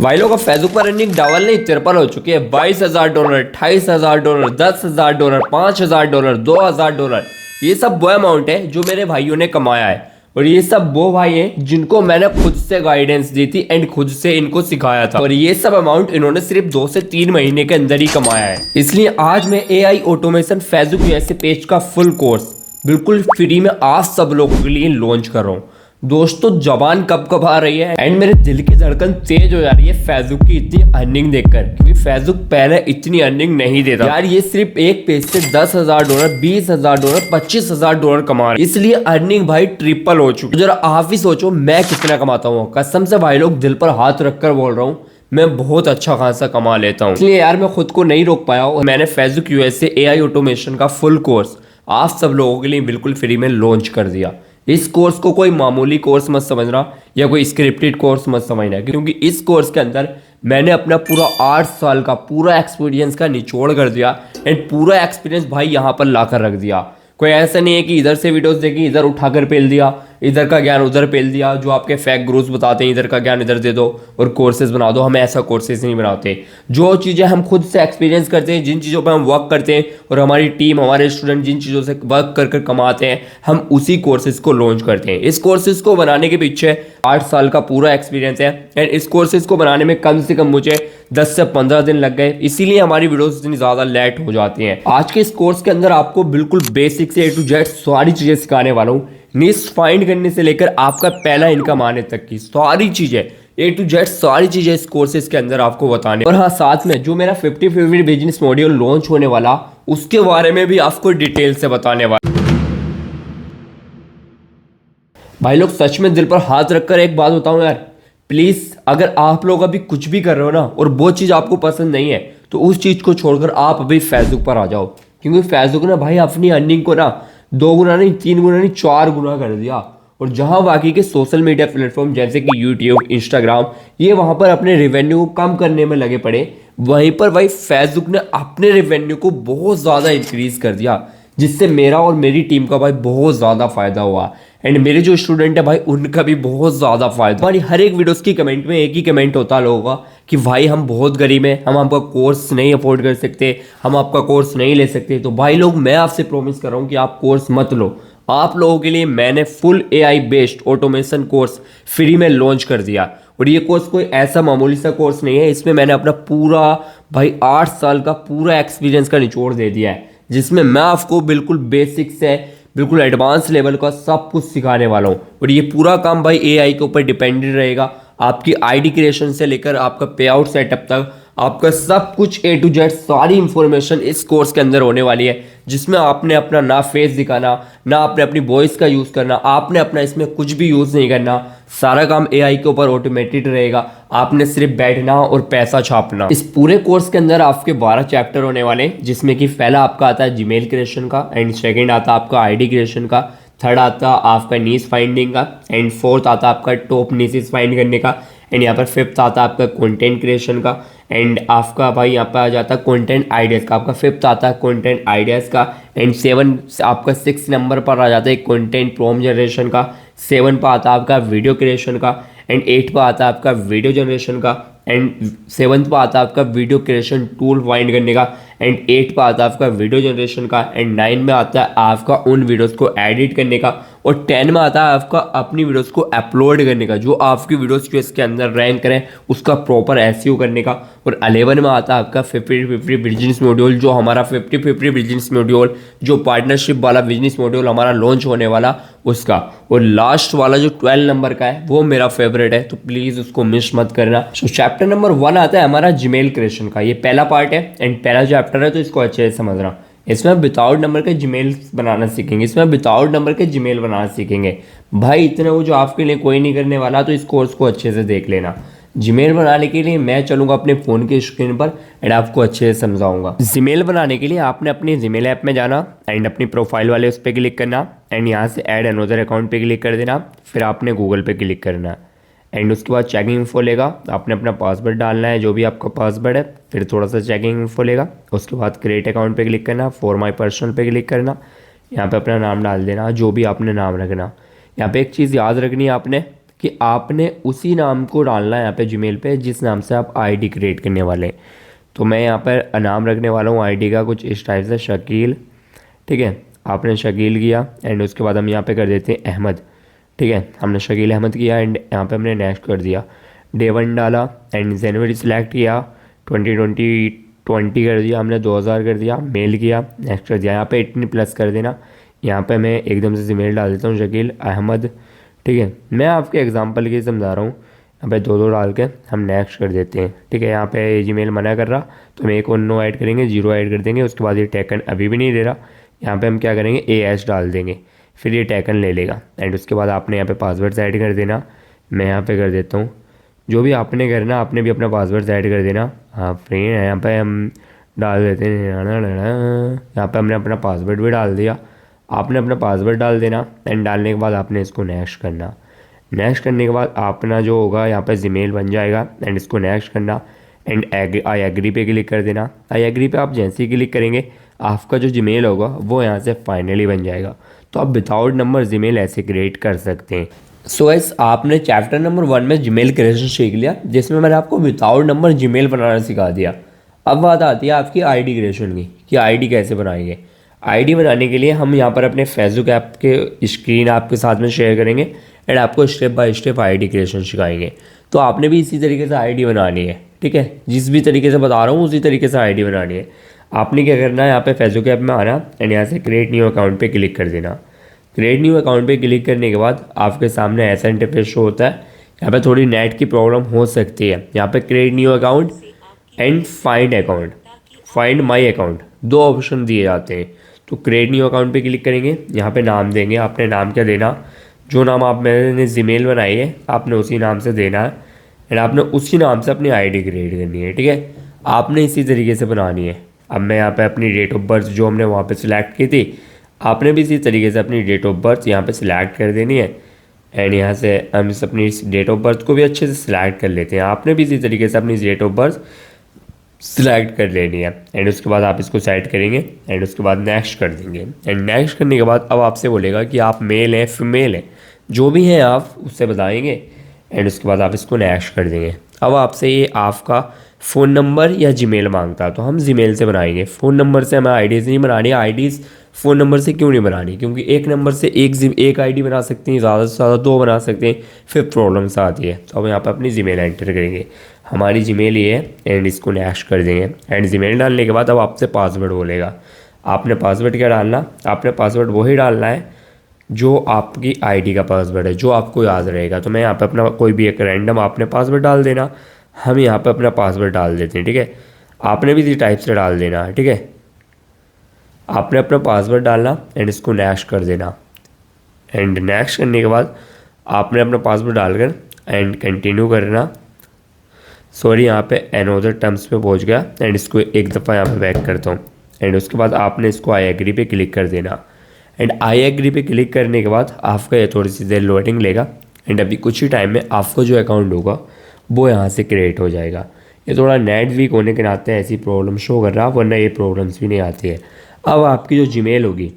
भाई लोग, अब फेसबुक पर अर्निंग डबल नहीं तिरपल हो चुकी है। $22,000, $28,000, $10,000, $5,000, $2,000, ये सब वो अमाउंट है जो मेरे भाइयों ने कमाया है। और ये सब वो भाई हैं जिनको मैंने खुद से गाइडेंस दी थी एंड खुद से इनको सिखाया था। और ये सब अमाउंट इन्होंने सिर्फ 2 से 3 महीने के अंदर ही कमाया है। इसलिए आज मैं AI automation Facebook USA page का फुल कोर्स बिल्कुल फ्री में आप सब लोगों के लिए लॉन्च कर रहा हूँ। दोस्तों, जबान कब कब आ रही है एंड मेरे दिल की धड़कन तेज हो जा रही है फेसबुक की इतनी अर्निंग देखकर, क्योंकि फेसबुक पहले इतनी अर्निंग नहीं देता यार। ये सिर्फ एक पेज से $10,000, $20,000, $25,000 कमा रहे, इसलिए अर्निंग भाई ट्रिपल हो चुकी है। जरा आप ही सोचो मैं कितना कमाता हूँ। कसम से भाई लोग, दिल पर हाथ रखकर बोल रहा हूँ, मैं बहुत अच्छा खासा कमा लेता हूँ। इसलिए यार मैं खुद को नहीं रोक पाया और मैंने फेसबुक यूएसए AI ऑटोमेशन का फुल कोर्स आप सब लोगों के लिए बिल्कुल फ्री में लॉन्च कर दिया। इस कोर्स को कोई मामूली कोर्स मत समझना या कोई स्क्रिप्टेड कोर्स मत समझना, क्योंकि इस कोर्स के अंदर मैंने अपना पूरा 8 साल का पूरा एक्सपीरियंस का निचोड़ कर दिया एंड पूरा एक्सपीरियंस भाई यहाँ पर ला कर रख दिया। कोई ऐसा नहीं है कि इधर से वीडियोस देखी इधर उठाकर पेल दिया, इधर का ज्ञान उधर पेल दिया, जो आपके फेक गुरुज बताते हैं इधर का ज्ञान इधर दे दो और कोर्सेज बना दो। हम ऐसा कोर्सेज नहीं बनाते। जो चीज़ें हम खुद से एक्सपीरियंस करते हैं, जिन चीज़ों पर हम वर्क करते हैं और हमारी टीम हमारे स्टूडेंट जिन चीज़ों से वर्क कर कमाते हैं, हम उसी कोर्सेज को लॉन्च करते हैं। इस कोर्सेज को बनाने के पीछे 8 साल का पूरा एक्सपीरियंस है एंड इस कोर्सेज को बनाने में कम से कम मुझे 10 से 15 दिन लग गए, इसीलिए हमारी वीडियोस इतनी ज़्यादा लेट हो जाती हैं। आज के इस कोर्स के अंदर आपको बिल्कुल बेसिक से A to Z सारी चीज़ें सिखाने वाला हूँ। निश फाइंड करने से लेकर आपका पहला इनकम आने तक की सारी चीज़ें A to Z सारी चीज़ें इस कोर्सेज के अंदर आपको बताने। और हाँ, साथ में जो मेरा 50-50 बिजनेस मॉड्यूल लॉन्च होने वाला उसके बारे में भी आपको डिटेल से बताने वाला। भाई लोग, सच में दिल पर हाथ रखकर एक बात बताऊं यार, प्लीज़ अगर आप लोग अभी कुछ भी कर रहे हो ना और वो चीज़ आपको पसंद नहीं है तो उस चीज़ को छोड़कर आप अभी फेसबुक पर आ जाओ, क्योंकि फेसबुक ने भाई अपनी अर्निंग को ना 2 गुना नहीं 3 गुना नहीं 4 गुना कर दिया। और जहां बाकी के सोशल मीडिया प्लेटफॉर्म जैसे कि यूट्यूब, इंस्टाग्राम, ये वहां पर अपने रेवेन्यू को कम करने में लगे पड़े, वहीं पर भाई फेसबुक ने अपने रेवेन्यू को बहुत ज़्यादा इंक्रीज कर दिया, जिससे मेरा और मेरी टीम का भाई बहुत ज़्यादा फायदा हुआ एंड मेरे जो स्टूडेंट है भाई उनका भी बहुत ज़्यादा फायदा। हमारी हर एक वीडियोस की कमेंट में एक ही कमेंट होता लोगों का कि भाई हम बहुत गरीब हैं, हम आपका कोर्स नहीं अफोर्ड कर सकते, हम आपका कोर्स नहीं ले सकते। तो भाई लोग, मैं आपसे प्रॉमिस कर रहा हूँ कि आप कोर्स मत लो। आप लोगों के लिए मैंने full AI based automation course free में लॉन्च कर दिया। और ये कोर्स कोई ऐसा मामूली सा कोर्स नहीं है, इसमें मैंने अपना पूरा भाई 8 साल का पूरा एक्सपीरियंस का निचोड़ दे दिया है, जिसमें मैं आपको बिल्कुल बेसिक से बिल्कुल एडवांस लेवल का सब कुछ सिखाने वाला हूँ। और ये पूरा काम भाई AI के ऊपर डिपेंडेंट रहेगा। आपकी ID क्रिएशन से लेकर आपका पे आउट सेटअप तक आपका सब कुछ A to Z सारी इंफॉर्मेशन इस कोर्स के अंदर होने वाली है, जिसमें आपने अपना ना फेस दिखाना, ना आपने अपनी वॉइस का यूज़ करना, आपने अपना इसमें कुछ भी यूज़ नहीं करना। सारा काम AI के ऊपर ऑटोमेटेड रहेगा। आपने सिर्फ बैठना और पैसा छापना। इस पूरे कोर्स के अंदर आपके 12 चैप्टर होने वाले हैं, जिसमें कि पहला आपका आता है जीमेल क्रिएशन का एंड सेकेंड आता है आपका ID क्रिएशन का, थर्ड आता आपका नीश फाइंडिंग का एंड फोर्थ आता आपका टॉप नीशेस फाइंड करने का एंड यहाँ पर फिफ्थ आता आपका कंटेंट क्रिएशन का एंड आपका भाई यहाँ पर आ जाता है कंटेंट आइडियाज़ का। आपका फिफ्थ आता है कंटेंट आइडियाज़ का एंड 7 आपका 6 नंबर पर आ जाता है कंटेंट प्रॉम्प्ट जनरेशन का, 7 पर आता है आपका वीडियो क्रिएशन का एंड 8 पर आता है आपका वीडियो जनरेशन का एंड 7 पर आता है आपका वीडियो क्रिएशन टूल फाइंड करने का एंड 8 पर आता है आपका वीडियो जनरेशन का एंड 9 में आता है आपका उन वीडियोस को एडिट करने का और 10 में आता है आपका अपनी वीडियोस को अपलोड करने का, जो आपकी वीडियोस जो इसके अंदर रैंक करें उसका प्रॉपर SEO करने का। और 11 में आता है आपका 50-50 बिजनेस मॉड्यूल, जो हमारा 50-50 बिजनेस मॉड्यूल जो पार्टनरशिप वाला बिजनेस मॉड्यूल हमारा लॉन्च होने वाला उसका। और लास्ट वाला जो 12 नंबर का है वो मेरा फेवरेट है, तो प्लीज़ उसको मिस मत करना। तो चैप्टर नंबर 1 आता है हमारा जीमेल क्रिएशन का। ये पहला पार्ट है एंड पहला चैप्टर है, तो इसको अच्छे से समझना। इसमें विदाउट नंबर के जीमेल बनाना सीखेंगे, इसमें विदाउट नंबर के जीमेल बनाना सीखेंगे। भाई इतना वो जो आपके लिए कोई नहीं करने वाला, तो इस कोर्स को अच्छे से देख लेना। जीमेल बनाने के लिए मैं चलूँगा अपने फ़ोन की स्क्रीन पर एंड आपको अच्छे से समझाऊंगा। जीमेल बनाने के लिए आपने अपनी जीमेल ऐप में जाना एंड अपनी प्रोफाइल वाले उस पर क्लिक करना एंड यहाँ से ऐड अनदर अकाउंट पे क्लिक कर देना। फिर आपने गूगल पे क्लिक करना एंड उसके बाद चेकिंग इन्फो लेगा, आपने अपना पासवर्ड डालना है जो भी आपका पासवर्ड है। फिर थोड़ा सा चेकिंग इन्फो लेगा, उसके बाद क्रिएट अकाउंट पे क्लिक करना, फॉर माई पर्सनल पे क्लिक करना, यहाँ पे अपना नाम डाल देना जो भी आपने नाम रखना। यहाँ पे एक चीज़ याद रखनी है आपने कि आपने उसी नाम को डालना है यहाँ पे जीमेल पे जिस नाम से आप आईडी क्रिएट करने वाले हैं। तो मैं यहाँ पर नाम रखने वाला हूँ आईडी का कुछ इस टाइप से शकील, ठीक है। आपने शकील किया एंड उसके बाद हम यहाँ पे कर देते हैं अहमद, ठीक है। हमने शकील अहमद किया एंड यहाँ पे हमने नेक्स्ट कर दिया। डे 1 डाला एंड जनवरी सिलेक्ट किया, 2020 कर दिया हमने, 2000 कर दिया, मेल किया, नेक्स्ट कर दिया। यहाँ पे 18+ कर देना। यहाँ पे मैं एकदम से जीमेल डाल देता हूँ शकील अहमद, ठीक है। मैं आपके एग्जांपल के समझा रहा हूँ। यहाँ पे 2 डाल के हम नेक्स्ट कर देते हैं, ठीक है। यहाँ पे जीमेल मना कर रहा तो हम एक और नो ऐड करेंगे, 0 ऐड कर देंगे। उसके बाद ये टेकन अभी भी नहीं दे रहा, यहाँ पे हम क्या करेंगे AS डाल देंगे, फिर ये टेकन ले लेगा। एंड उसके बाद आपने यहाँ पे पासवर्ड ऐड कर देना। मैं यहाँ पे कर देता हूँ, जो भी आपने करना आपने भी अपना पासवर्ड ऐड कर देना। हाँ फ्री है, यहाँ पे हम डाल देते हैं, यहाँ पे हमने अपना पासवर्ड भी डाल दिया। आपने अपना पासवर्ड डाल देना एंड डालने के बाद आपने इसको नेक्स्ट करना। नेक्स्ट करने के बाद अपना जो होगा यहाँ पे जीमेल बन जाएगा एंड इसको नेक्स्ट करना एंड आई एग्री पे क्लिक कर देना। आई एग्री पे आप जैसे ही क्लिक करेंगे आपका जो जीमेल होगा वो यहाँ से फाइनली बन जाएगा। तो आप विदाउट नंबर जीमेल ऐसे क्रिएट कर सकते हैं। सो गाइस, आपने चैप्टर नंबर 1 में जीमेल क्रिएशन सीख लिया, जिसमें मैंने आपको विदाउट नंबर जीमेल बनाना सिखा दिया। अब बात आती है आपकी आईडी क्रिएशन की कि आईडी कैसे बनाएंगे। आईडी बनाने के लिए हम यहाँ पर अपने फेसबुक ऐप के स्क्रीन आपके साथ में शेयर करेंगे एंड आपको step by step ID creation सिखाएंगे। तो आपने भी इसी तरीके से आईडी बनानी है, ठीक है। जिस भी तरीके से बता रहा हूँ उसी तरीके से आईडी बनानी है। आपने क्या करना है, यहाँ पे फेसबुक ऐप में आना एंड यहाँ से क्रिएट न्यू अकाउंट पे क्लिक कर देना। क्रिएट न्यू अकाउंट पे क्लिक करने के बाद आपके सामने ऐसा इंटरफेस शो होता है। यहाँ पे थोड़ी नेट की प्रॉब्लम हो सकती है। यहाँ पे create new account and find my account 2 option दिए जाते हैं। तो क्रिएट न्यू अकाउंट पे क्लिक करेंगे, यहाँ पे नाम देंगे। आपने नाम क्या देना, जो नाम आप मैंने जीमेल बनाई है आपने उसी नाम से देना है एंड आपने उसी नाम से अपनी आईडी क्रिएट करनी है, ठीक है। आपने इसी तरीके से बनानी है। अब मैं यहाँ पे अपनी डेट ऑफ बर्थ जो हमने वहाँ पे सिलेक्ट की थी, आपने भी इसी तरीके से अपनी डेट ऑफ बर्थ यहाँ पे सिलेक्ट कर देनी है एंड यहाँ से हम इस अपनी डेट ऑफ बर्थ को भी अच्छे से सिलेक्ट कर लेते हैं। आपने भी इसी तरीके से अपनी डेट ऑफ बर्थ सिलेक्ट कर लेनी है एंड उसके बाद आप इसको सेट करेंगे एंड उसके बाद नेक्स्ट कर देंगे। एंड नेक्स्ट करने के बाद अब आपसे बोलेगा कि आप मेल हैं फीमेल हैं, जो भी हैं आप उससे बताएंगे एंड उसके बाद आप इसको नेक्स्ट कर देंगे। अब आपसे ये आपका फ़ोन नंबर या जीमेल मांगता है, तो हम जीमेल से बनाएंगे। फ़ोन नंबर से हमें आईडीज़ नहीं बनानी। आईडीज़ फ़ोन नंबर से क्यों नहीं बनानी, क्योंकि एक नंबर से एक आईडी बना सकते हैं, ज़्यादा से ज़्यादा 2 बना सकते हैं, फिर प्रॉब्लम्स आती है। तो अब यहाँ पर अपनी जीमेल एंटर करेंगे। हमारी जीमेल ये है एंड इसको नेक्स्ट कर देंगे एंड जीमेल डालने के बाद अब आपसे पासवर्ड बोलेगा। आपने पासवर्ड क्या डालना, आपने पासवर्ड वही डालना है जो आपकी आईडी का पासवर्ड है, जो आपको याद रहेगा। तो मैं यहाँ पे अपना कोई भी एक रैंडम आपने पासवर्ड डाल देना। हम यहाँ पे अपना पासवर्ड डाल देते हैं, ठीक है। आपने भी इसी टाइप से डाल देना है, ठीक है। आपने अपना पासवर्ड डालना एंड इसको नेक्स्ट कर देना एंड नेक्स्ट करने के बाद आपने अपना पासवर्ड डालकर एंड कंटिन्यू करना। सॉरी, यहाँ पे अनदर टर्म्स पे पहुँच गया एंड इसको एक दफ़ा यहाँ पे बैक करता हूँ एंड उसके बाद आपने इसको आई एग्री पे क्लिक कर देना एंड आई एग्री पे क्लिक करने के बाद आपका ये थोड़ी सी देर लोडिंग लेगा एंड अभी कुछ ही टाइम में आपका जो अकाउंट होगा वो यहाँ से क्रिएट हो जाएगा। ये थोड़ा नेट वीक होने के नाते ऐसी प्रॉब्लम शो कर रहा, वरना ये प्रॉब्लम्स भी नहीं आती है। अब आपकी जो जीमेल होगी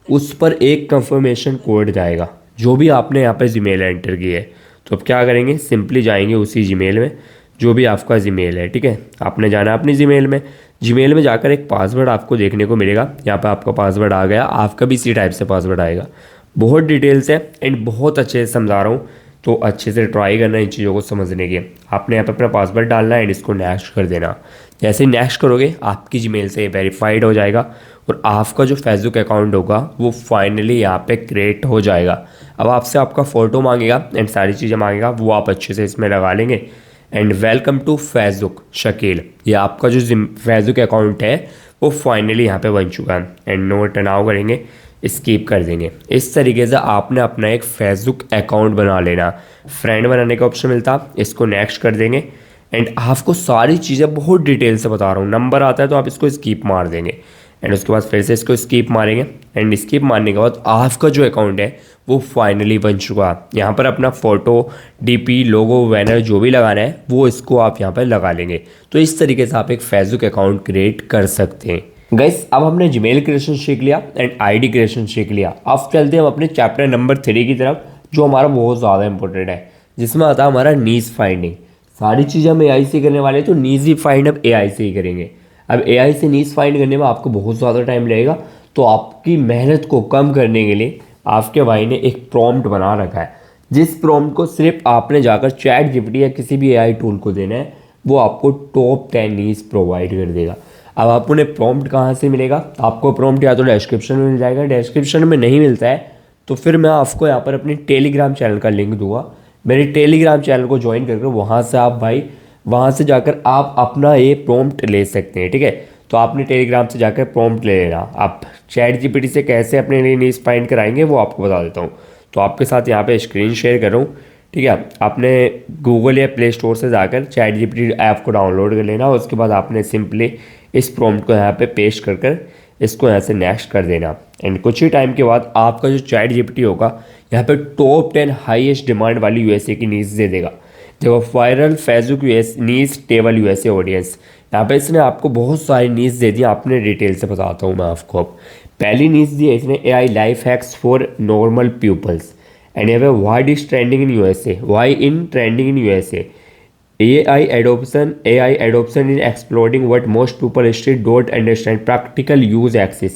उस पर एक कंफर्मेशन कोड जाएगा, जो भी आपने यहाँ पर जीमेल एंटर की है। तो अब क्या करेंगे, सिंपली जाएंगे उसी जीमेल में जो भी आपका जीमेल है, ठीक है। आपने जाना है अपनी जीमेल में जाकर एक पासवर्ड आपको देखने को मिलेगा। यहाँ पे आपका पासवर्ड आ गया, आपका भी इसी टाइप से पासवर्ड आएगा। बहुत डिटेल्स है एंड बहुत अच्छे से समझा रहा हूँ, तो अच्छे से ट्राई करना इन चीज़ों को समझने की। आपने यहाँ पे अपना पासवर्ड डालना है एंड इसको नेक्स्ट कर देना। जैसे ही नेक्स्ट करोगे आपकी जीमेल से वेरीफाइड हो जाएगा और आपका जो फेसबुक अकाउंट होगा वो फाइनली यहाँ पे क्रिएट हो जाएगा। अब आपसे आपका फ़ोटो मांगेगा एंड सारी चीज़ें मांगेगा, वो आप अच्छे से इसमें लगा लेंगे and welcome to Facebook Shakeel. ये आपका जो फेसबुक अकाउंट है वो फाइनली यहाँ पे बन चुका है एंड नोट नाउ करेंगे, स्किप कर देंगे। इस तरीके से आपने अपना एक फेसबुक अकाउंट बना लेना। फ्रेंड बनाने का ऑप्शन मिलता, इसको नेक्स्ट कर देंगे एंड आपको सारी चीज़ें बहुत डिटेल से बता रहा हूँ। नंबर आता है तो आप इसको स्किप मार देंगे एंड उसके बाद फिर से इसको स्किप मारेंगे एंड स्किप मारने के बाद आपका जो अकाउंट है वो फाइनली बन चुका है। यहाँ पर अपना फ़ोटो, डीपी, लोगो, बैनर जो भी लगाना है वो इसको आप यहाँ पर लगा लेंगे। तो इस तरीके से आप एक फेसबुक अकाउंट क्रिएट कर सकते हैं। गाइस, अब हमने जीमेल क्रिएशन सीख लिया एंड आईडी क्रिएशन सीख लिया। अब चलते हैं हम अपने चैप्टर नंबर 3 की तरफ, जो हमारा बहुत ज़्यादा इंपॉर्टेंट है। जिसमें आता है हमारा नीज फाइंडिंग। सारी चीज़ें हम एआई से करने वाले हैं, तो नीज ही फाइंड अब एआई से ही करेंगे। अब एआई से नीज फाइंड करने में आपको बहुत ज़्यादा टाइम लगेगा, तो आपकी मेहनत को कम करने के लिए आपके भाई ने एक प्रॉम्प्ट बना रखा है, जिस प्रॉम्प्ट को सिर्फ आपने जाकर चैट जीपीटी या किसी भी एआई टूल को देना है, वो आपको टॉप 10 नीज प्रोवाइड कर देगा। अब आपको ने प्रॉम्प्ट कहाँ से मिलेगा? आपको प्रॉम्प्ट या तो डिस्क्रिप्शन में मिल जाएगा, डिस्क्रिप्शन में नहीं मिलता है तो फिर मैं आपको यहाँ पर अपनी टेलीग्राम चैनल का लिंक दूंगा। मेरे टेलीग्राम चैनल को ज्वाइन करके वहाँ से आप भाई, वहाँ से जाकर आप अपना ये प्रॉम्प्ट ले सकते हैं, ठीक है। तो आपने टेलीग्राम से जाकर प्रॉम्प्ट ले लेना। आप चैट जीपीटी से कैसे अपने लिए नीज फाइंड कराएंगे वो आपको बता देता हूँ। तो आपके साथ यहाँ पे स्क्रीन शेयर कर रहा हूँ, ठीक है। आपने गूगल या प्ले स्टोर से जाकर चैट जीपीटी ऐप को डाउनलोड कर लेना। उसके बाद आपने सिंपली इस प्रॉम्प्ट को यहाँ पे पेस्ट कर इसको यहाँ से नेक्स्ट कर देना। एंड कुछ ही टाइम के बाद आपका जो चैट जीपीटी होगा यहाँ पे टॉप 10 हाईएस्ट डिमांड वाली यूएसए की नीड्स दे देगा। देखो, viral Facebook US needs table USA audience, यहाँ पे इसने आपको बहुत सारी नीड्स दे दी। आपने डिटेल से बताता हूँ मैं आपको। अब पहली नीड्स दी है इसने AI life hacks for normal peoples. And यहाँ पे what is trending in USA, why in trending in USA, AI adoption is exploding what most people still don't understand practical use access,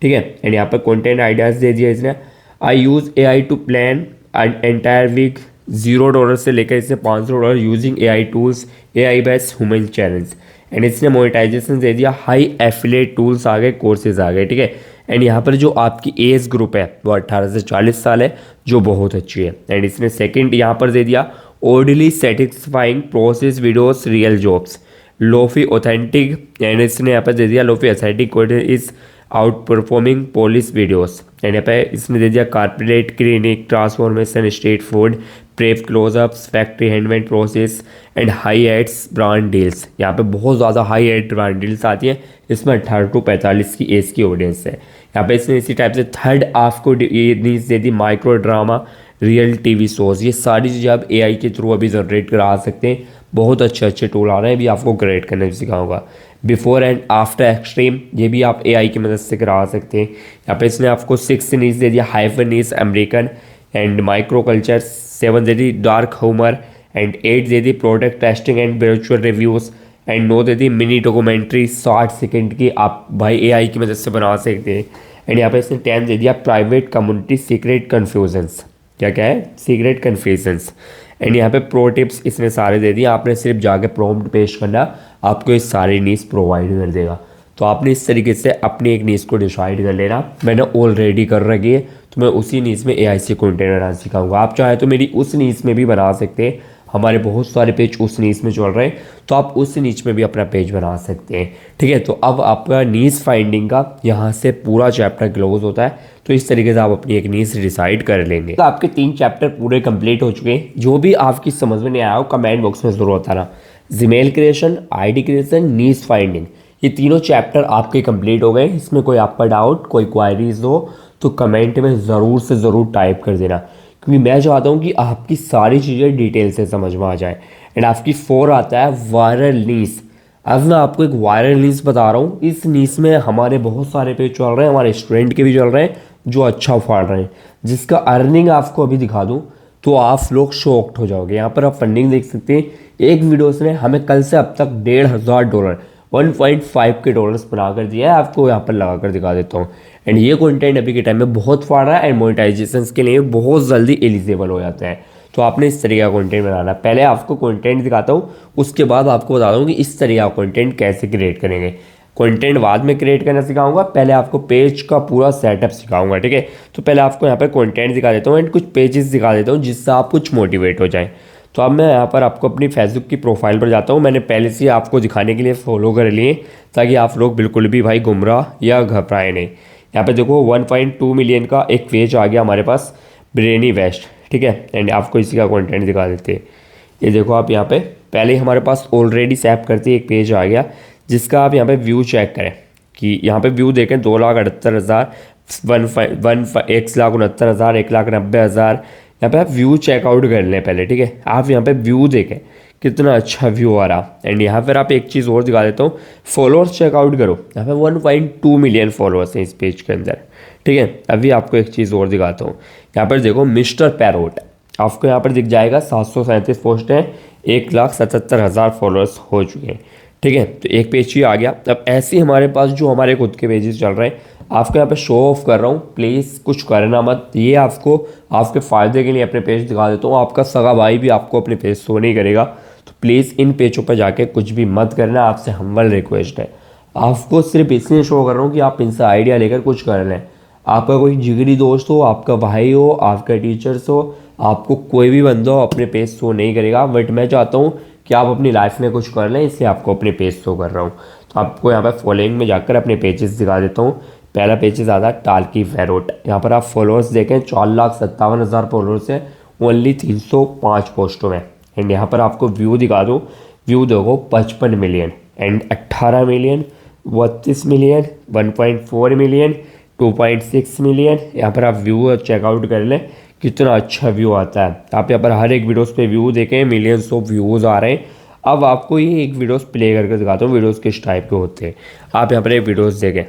ठीक है। And यहाँ पर content ideas दे दिया इसने। I use AI to plan entire week, $0 से लेकर इसने $500 using AI tools, AI based human challenge. And इसने मोनेटाइजेशन दे दिया, हाई एफिलिएट टूल्स आ गए, कोर्सेज आ गए, ठीक है। एंड यहाँ पर जो आपकी एज ग्रुप है वो 18 से 40 साल है, जो बहुत अच्छी है। एंड इसने सेकंड यहाँ पर दे दिया, oddly satisfying process videos real jobs, lofi authentic. And इसने यहाँ पर दे दिया lofi authentic is outperforming polished videos. And यहाँ पे इसने दे दिया corporate clinic transformation, street food prep, closeups, factory handmade process and high ads brand deals. यहाँ पे बहुत ज़्यादा हाई एड ब्रांड डील्स आती हैं। इसमें 18 to 45 की एज की ऑडियंस है। यहाँ पे इसने इसी टाइप से थर्ड आपको ये न्यूज़ दे दी, micro drama, real TV shows. ये सारी चीज़ें आप एआई के थ्रू अभी जनरेट करा सकते हैं। बहुत अच्छे अच्छे टूल आ रहे हैं, अभी आपको क्रिएट करने सिखाऊंगा। बिफोर एंड आफ्टर एक्सट्रीम, ये भी आप एआई की मदद से करा सकते हैं। यहाँ पे इसने आपको 6 नीड्स दे दिया, hyper needs American and micro culture, 7 they the Dark humour and 8 they the product testing and virtual reviews and 9 they the mini documentary 60 second की, आप भाई एआई की मदद से बना सकते हैं। एंड यहाँ पे इसने 10 दे दिया, प्राइवेट कम्युनिटी सीक्रेट कन्फ्यूजन्स, क्या है सीक्रेट कन्फ्यूजन्स। एंड यहाँ पे प्रो टिप्स इसने सारे दे दिए, आपने सिर्फ जाके प्रॉम्प्ट पेश करना, आपको ये सारी नीड्स प्रोवाइड कर देगा। तो आपने इस तरीके से अपनी एक नीड्स को डिसाइड कर लेना। मैंने ऑलरेडी कर रखी है, तो मैं उसी नीड्स में एआई से कंटेंट बनाना सिखाऊंगा। आप चाहे तो मेरी उस नीड्स में भी बना सकते हैं, हमारे बहुत सारे पेज उस नीच में चल रहे हैं, तो आप उस नीच में भी अपना पेज बना सकते हैं, ठीक है। तो अब आपका नीच फाइंडिंग का यहाँ से पूरा चैप्टर क्लोज होता है। तो इस तरीके से आप अपनी एक नीच डिसाइड कर लेंगे। तो आपके 3 चैप्टर पूरे कंप्लीट हो चुके हैं। जो भी आपकी समझ में नहीं आया हो कमेंट बॉक्स में ज़रूर बताना। जीमेल क्रिएशन, आईडी क्रिएशन, नीच फाइंडिंग, ये तीनों चैप्टर आपके कंप्लीट हो गए। इसमें कोई आपका डाउट, कोई क्वायरीज हो तो कमेंट में ज़रूर से ज़रूर टाइप कर देना, क्योंकि मैं चाहता हूँ कि आपकी सारी चीज़ें डिटेल से समझ में आ जाए। एंड आपकी 4 आता है वायरल नीस। अब मैं आपको एक वायरल नीस बता रहा हूँ। इस नीस में हमारे बहुत सारे पेज चल रहे हैं, हमारे स्टूडेंट के भी चल रहे हैं जो अच्छा फाड़ रहे हैं, जिसका अर्निंग आपको अभी दिखा दूँ तो आप लोग शॉक्ड हो जाओगे। यहाँ पर आप फंडिंग देख सकते हैं। एक वीडियोस ने हमें कल से अब तक $1,500 $1.5 के डॉलर्स बना कर दिया है। आपको यहाँ पर लगा कर दिखा देता हूँ। एंड ये कंटेंट अभी के टाइम में बहुत फाड़ रहा है एंड मोनेटाइजेशन के लिए बहुत जल्दी एलिजिबल हो जाता है। तो आपने इस तरीके का कंटेंट बनाना। पहले आपको कंटेंट दिखाता हूँ, उसके बाद आपको बताता हूँ कि इस तरह का कंटेंट कैसे क्रिएट करेंगे। कंटेंट बाद में क्रिएट करना सिखाऊंगा, पहले आपको पेज का पूरा सेटअप सिखाऊंगा, ठीक है। तो पहले आपको यहाँ पर कंटेंट दिखा देता हूँ एंड कुछ पेजेस दिखा देता हूँ जिससे आप कुछ मोटिवेट हो जाए। तो अब मैं यहाँ पर आपको अपनी फेसबुक की प्रोफाइल पर जाता हूँ। मैंने पहले से आपको दिखाने के लिए फॉलो कर लिए, ताकि आप लोग बिल्कुल भी भाई गुमराह या घबराए नहीं। यहाँ पे देखो 1.2 मिलियन का एक पेज आ गया हमारे पास, ब्रेनी वेस्ट, ठीक है। एंड आपको इसी का कंटेंट दिखा देते हैं। ये देखो आप यहाँ पे पहले ही हमारे पास ऑलरेडी सेव करते एक पेज आ गया, जिसका आप यहाँ पे व्यू चेक करें कि यहाँ पे व्यू देखें 2,68,000, 1,69,000, 1,90,000। यहाँ पे आप व्यू चेकआउट कर लें पहले, ठीक है। आप यहाँ पे व्यू देखें कितना अच्छा व्यू आ रहा। एंड यहाँ पर आप एक चीज़ और दिखा देता हूँ, फॉलोअर्स चेकआउट करो। यहाँ पे 1.2 मिलियन फॉलोअर्स हैं इस पेज के अंदर, ठीक है। अभी आपको एक चीज़ और दिखाता हूँ। यहाँ पर देखो मिस्टर पैरोट, आपको यहाँ पर दिख जाएगा 737 पोस्ट हैं, 1,77,000 फॉलोअर्स हो चुके हैं। ठीक है, तो एक पेज ही आ गया। अब ऐसे ही हमारे पास जो हमारे खुद के पेजेस चल रहे हैं, आपको यहाँ पे शो ऑफ कर रहा हूँ, प्लीज़ कुछ करना मत। ये आपको आपके फ़ायदे के लिए अपने पेज दिखा देता हूँ। आपका सगा भाई भी आपको अपने पेज शो नहीं करेगा, तो प्लीज़ इन पेजों पर जाके कुछ भी मत करना, आपसे हम्बल रिक्वेस्ट है। आपको सिर्फ इसलिए शो कर रहा हूँ कि आप इनसे आइडिया लेकर कुछ कर लें। आपका कोई जिगरी दोस्त हो, आपका भाई हो, आपका टीचर्स हो, आपको कोई भी बंदा हो, अपने पेज शो नहीं करेगा। बट मैं चाहता हूँ कि आप अपनी लाइफ में कुछ कर लें, इसलिए आपको अपने पेज शो कर रहा हूँ। तो आपको यहाँ पर फॉलोइंग में जाकर अपने पेजेस दिखा देता हूँ। पहला पेजेस आता है टाल्की फेरोट। यहाँ पर आप फॉलोअर्स देखें, 4,57,000 फॉलोअर्स हैं ओनली 305 पोस्टों में। एंड यहाँ पर आपको व्यू दिखा दूँ, व्यू देखो 55 million and 18 million, 32 million, 1.4 million, 2.6 million. यहाँ पर आप व्यू चेकआउट कर लें कितना अच्छा व्यू आता है। आप यहाँ पर हर एक वीडियोस पे व्यू देखें, मिलियंस ऑफ व्यूज़ आ रहे हैं। अब आपको ये एक वीडियोस प्ले करके दिखाता हूँ वीडियोस किस टाइप के होते हैं। आप यहाँ पर एक वीडियोस देखें,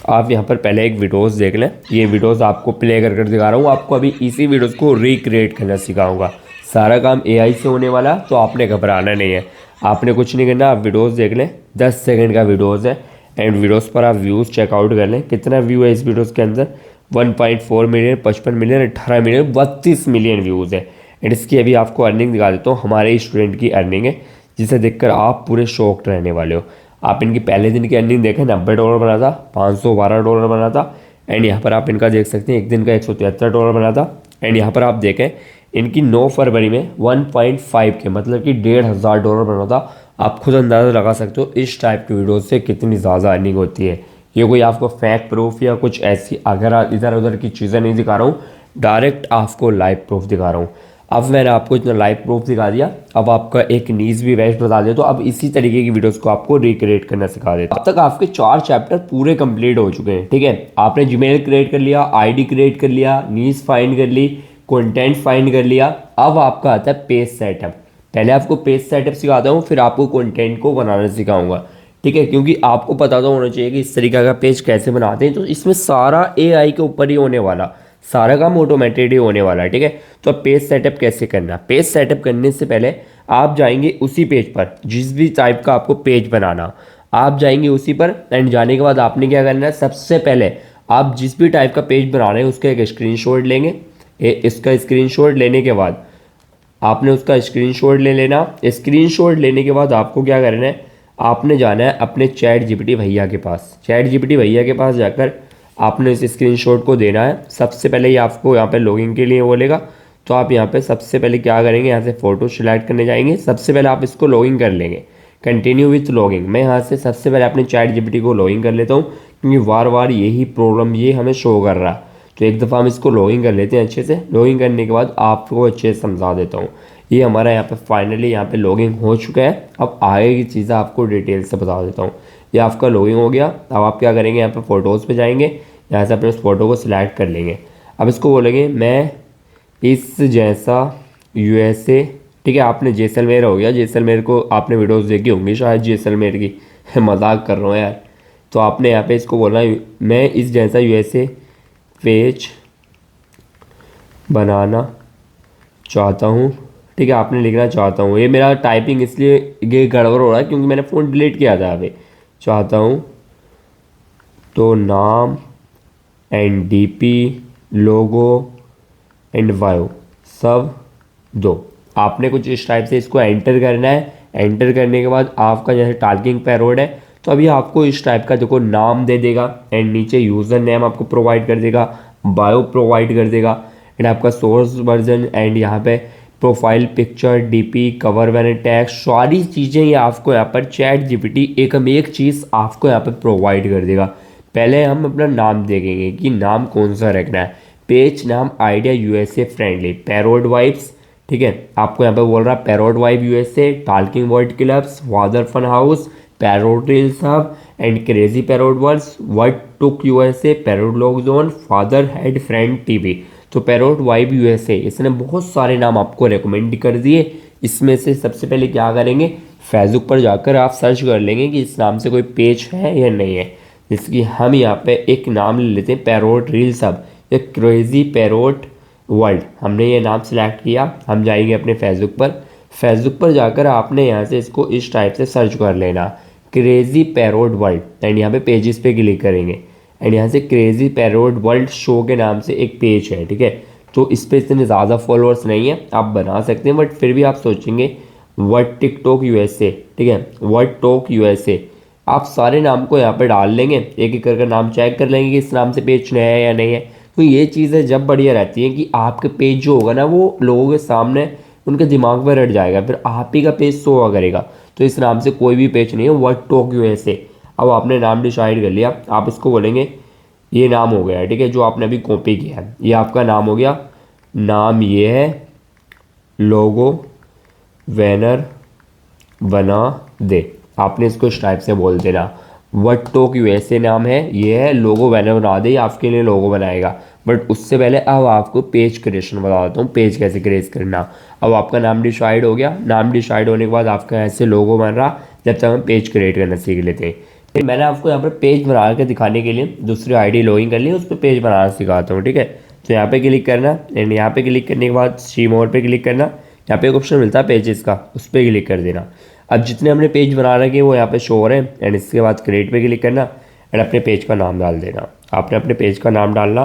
आप यहाँ पर पहले एक वीडियोस देख लें। ये वीडियोस आपको प्ले कर दिखा रहा हूँ। आपको अभी इसी वीडियोस को रिक्रिएट करना सिखाऊंगा। सारा काम एआई से होने वाला, तो आपने घबराना नहीं है। आपने कुछ नहीं करना, आप वीडियोस देख लें, 10 सेकंड का वीडियोस है। एंड वीडियोस पर आप व्यूज़ चेकआउट कर लें, कितना व्यू है इस वीडियोस के अंदर, 1.4 million, 55 million, 18 million, 32 million views है। एंड इसकी अभी आपको अर्निंग दिखा देता हूँ। हमारे स्टूडेंट की अर्निंग है, जिसे देखकर आप पूरे शॉक्ड रहने वाले हो। आप इनकी पहले दिन की अर्निंग देखें, $90 बना था, $512 बना था। एंड यहाँ पर आप इनका देख सकते हैं, एक दिन का $173 बना था। एंड यहाँ पर आप देखें इनकी 9 फरवरी में 1.5 के मतलब कि $1,500 बना था। आप खुद अंदाज़ा लगा सकते हो इस टाइप की वीडियो से कितनी ज़्यादा अर्निंग होती है। ये कोई आपको फैक्ट प्रूफ या कुछ ऐसी अगर इधर उधर की चीज़ें नहीं दिखा रहा हूँ, डायरेक्ट आपको लाइव प्रूफ दिखा रहा हूँ। अब मैंने आपको इतना लाइव प्रूफ दिखा दिया, अब आपका एक नीज भी वेस्ट बता दिया। तो अब इसी तरीके की वीडियोस को आपको रिक्रिएट करना सिखा देता हूं। अब तक आपके 4 चैप्टर पूरे कंप्लीट हो चुके हैं। ठीक है, आपने जीमेल क्रिएट कर लिया, आईडी क्रिएट कर लिया, नीज फाइंड कर ली, कंटेंट फाइंड कर लिया। अब आपका आता है पेज सेटअप। पहले आपको पेज सेटअप सिखाता हूँ, फिर आपको कंटेंट को बनाना सिखाऊंगा। ठीक है, क्योंकि आपको पता तो होना चाहिए कि इस तरीके का पेज कैसे बनाते हैं। तो इसमें सारा एआई के ऊपर ही होने वाला, सारा काम ऑटोमेटेड ही होने वाला है। ठीक है, तो अब पेज सेटअप कैसे करना। पेज सेटअप करने से पहले आप जाएंगे उसी पेज पर, जिस भी टाइप का आपको पेज बनाना, आप जाएंगे उसी पर। एंड जाने के बाद आपने क्या करना है, सबसे पहले आप जिस भी टाइप का पेज बना रहे हैं उसका एक स्क्रीनशॉट लेंगे। इसका स्क्रीनशॉट लेने के बाद आपने उसका स्क्रीनशॉट ले लेना। स्क्रीनशॉट लेने के बाद आपको क्या करना है, आपने जाना है अपने चैट जीपीटी भैया के पास। चैट जीपीटी भैया के पास जाकर आपने इस स्क्रीनशॉट को देना है। सबसे पहले ये आपको यहाँ पे लॉगिन के लिए बोलेगा, तो आप यहाँ पे सबसे पहले क्या करेंगे, यहाँ से फ़ोटो सिलेक्ट करने जाएंगे। सबसे पहले आप इसको लॉगिन कर लेंगे, कंटिन्यू विथ लॉगिंग। मैं यहाँ से सबसे पहले अपने चैट जीपीटी को लॉगिन कर लेता हूँ, क्योंकि बार बार यही प्रॉब्लम ये हमें शो कर रहा है। तो एक दफ़ा हम इसको लॉगिन कर लेते हैं अच्छे से। लॉगिन करने के बाद आपको अच्छे से समझा देता हूँ। ये हमारा यहाँ पे फाइनली यहाँ पे लॉगिन हो चुका है। अब आगे की चीज़ें आपको डिटेल से बता देता हूँ। ये आपका लॉगिन हो गया। अब आप क्या करेंगे, यहाँ पे फ़ोटोज़ पे जाएंगे, यहाँ से अपने उस फोटो को सिलेक्ट कर लेंगे। अब इसको बोलेंगे मैं इस जैसा यूएसए। ठीक है, आपने जैसलमेर हो गया, जैसलमेर को आपने वीडियोस देखी होंगी शायद जैसलमेर की मजाक कर रहा हूँ यार। तो आपने यहाँ पे इसको बोलना मैं इस जैसा यूएसए पेज बनाना चाहता हूँ। ठीक है, आपने लिखना चाहता हूँ। ये मेरा टाइपिंग इसलिए ये गड़बड़ हो रहा है क्योंकि मैंने फ़ोन डिलीट किया था। अभी चाहता हूँ तो नाम and DP, logo and bio सब दो। आपने कुछ इस टाइप से इसको एंटर करना है। एंटर करने के बाद आपका जैसे टाल्किंग पैरोड है, तो अभी आपको इस टाइप का देखो नाम दे देगा। एंड नीचे यूज़र नेम आपको प्रोवाइड कर देगा, बायो प्रोवाइड कर देगा, एंड आपका सोर्स वर्जन, एंड यहाँ पे profile picture, DP, cover van tax, सारी चीज़ें ये आपको यहाँ पर चैट जीपीटी एक चीज़ आपको यहाँ पर प्रोवाइड कर देगा। पहले हम अपना नाम देखेंगे कि नाम कौन सा रखना है। पेज नाम idea USA friendly, parody vibes. ठीक है, आपको यहाँ पे बोल रहा है parody vibe USA, talking word clubs, weather fun house, parody reels hub and crazy parody words, what took USA, parody log zone, father head friend TV. तो parody vibe USA, इसने बहुत सारे नाम आपको रिकमेंड कर दिए। इसमें से सबसे पहले क्या करेंगे, फेसबुक पर जाकर आप सर्च कर लेंगे कि इस नाम से कोई पेज है या नहीं है। जैसे कि हम यहाँ पे एक नाम ले लेते हैं पैरोट रील्स हब या क्रेजी पैरोट वर्ल्ड, हमने ये नाम सेलेक्ट किया। हम जाएंगे अपने फेसबुक पर जाकर आपने यहाँ से इसको इस टाइप से सर्च कर लेना, क्रेजी पैरोट वर्ल्ड, एंड यहाँ पे पेजेस पे क्लिक करेंगे। एंड यहाँ से क्रेजी पैरोट वर्ल्ड शो के नाम से एक पेज है, ठीक है। तो इस पर इतने ज़्यादा फॉलोअर्स नहीं है, आप बना सकते हैं, बट फिर भी आप सोचेंगे वर्ड टिकटॉक यूएसए, ठीक है, वर्ड टॉक यूएसए। आप सारे नाम को यहाँ पे डाल लेंगे, एक एक करके नाम चेक कर लेंगे कि इस नाम से पेज नया है या नहीं है। तो ये चीज़ें जब बढ़िया रहती हैं कि आपके पेज जो होगा ना वो लोगों के सामने उनके दिमाग में रट जाएगा, फिर आप ही का पेज शो हुआ करेगा। तो इस नाम से कोई भी पेज नहीं है, वर्ड टॉक यूएसए। अब आपने नाम डिसाइड कर लिया, आप इसको बोलेंगे ये नाम हो गया है, ठीक है, जो आपने अभी कॉपी किया है, ये आपका नाम हो गया। नाम ये है, लोगो बैनर बना दे, आपने इसको इस टाइप से बोल देना। वट टॉक यूएसए नाम है, ये है, लोगो बैनर बना दे, आपके लिए लोगो बनाएगा। बट उससे पहले अब आपको पेज क्रिएशन बता देता हूँ, पेज कैसे क्रिएट करना। अब आपका नाम डिसाइड हो गया, नाम डिसाइड होने के बाद आपका ऐसे लोगो बन रहा, जब तक हम पेज क्रिएट करना सीख लेते हैं। फिर मैंने आपको यहाँ पर पेज बना के दिखाने के लिए दूसरी आईडी लॉगिन कर ली, उस पर पेज बनाना सिखाता हूँ, ठीक है। तो यहाँ पे क्लिक करना, एंड यहाँ पे क्लिक करने के बाद सी मोर पे क्लिक करना, यहाँ पे एक ऑप्शन मिलता है पेजेस का, उस पर क्लिक कर देना। अब जितने हमने पेज बना रखे वो यहाँ पे शो हो रहे हैं, एंड इसके बाद क्रिएट पे क्लिक करना, एंड अपने पेज का नाम डाल देना। आपने अपने पेज का नाम डालना,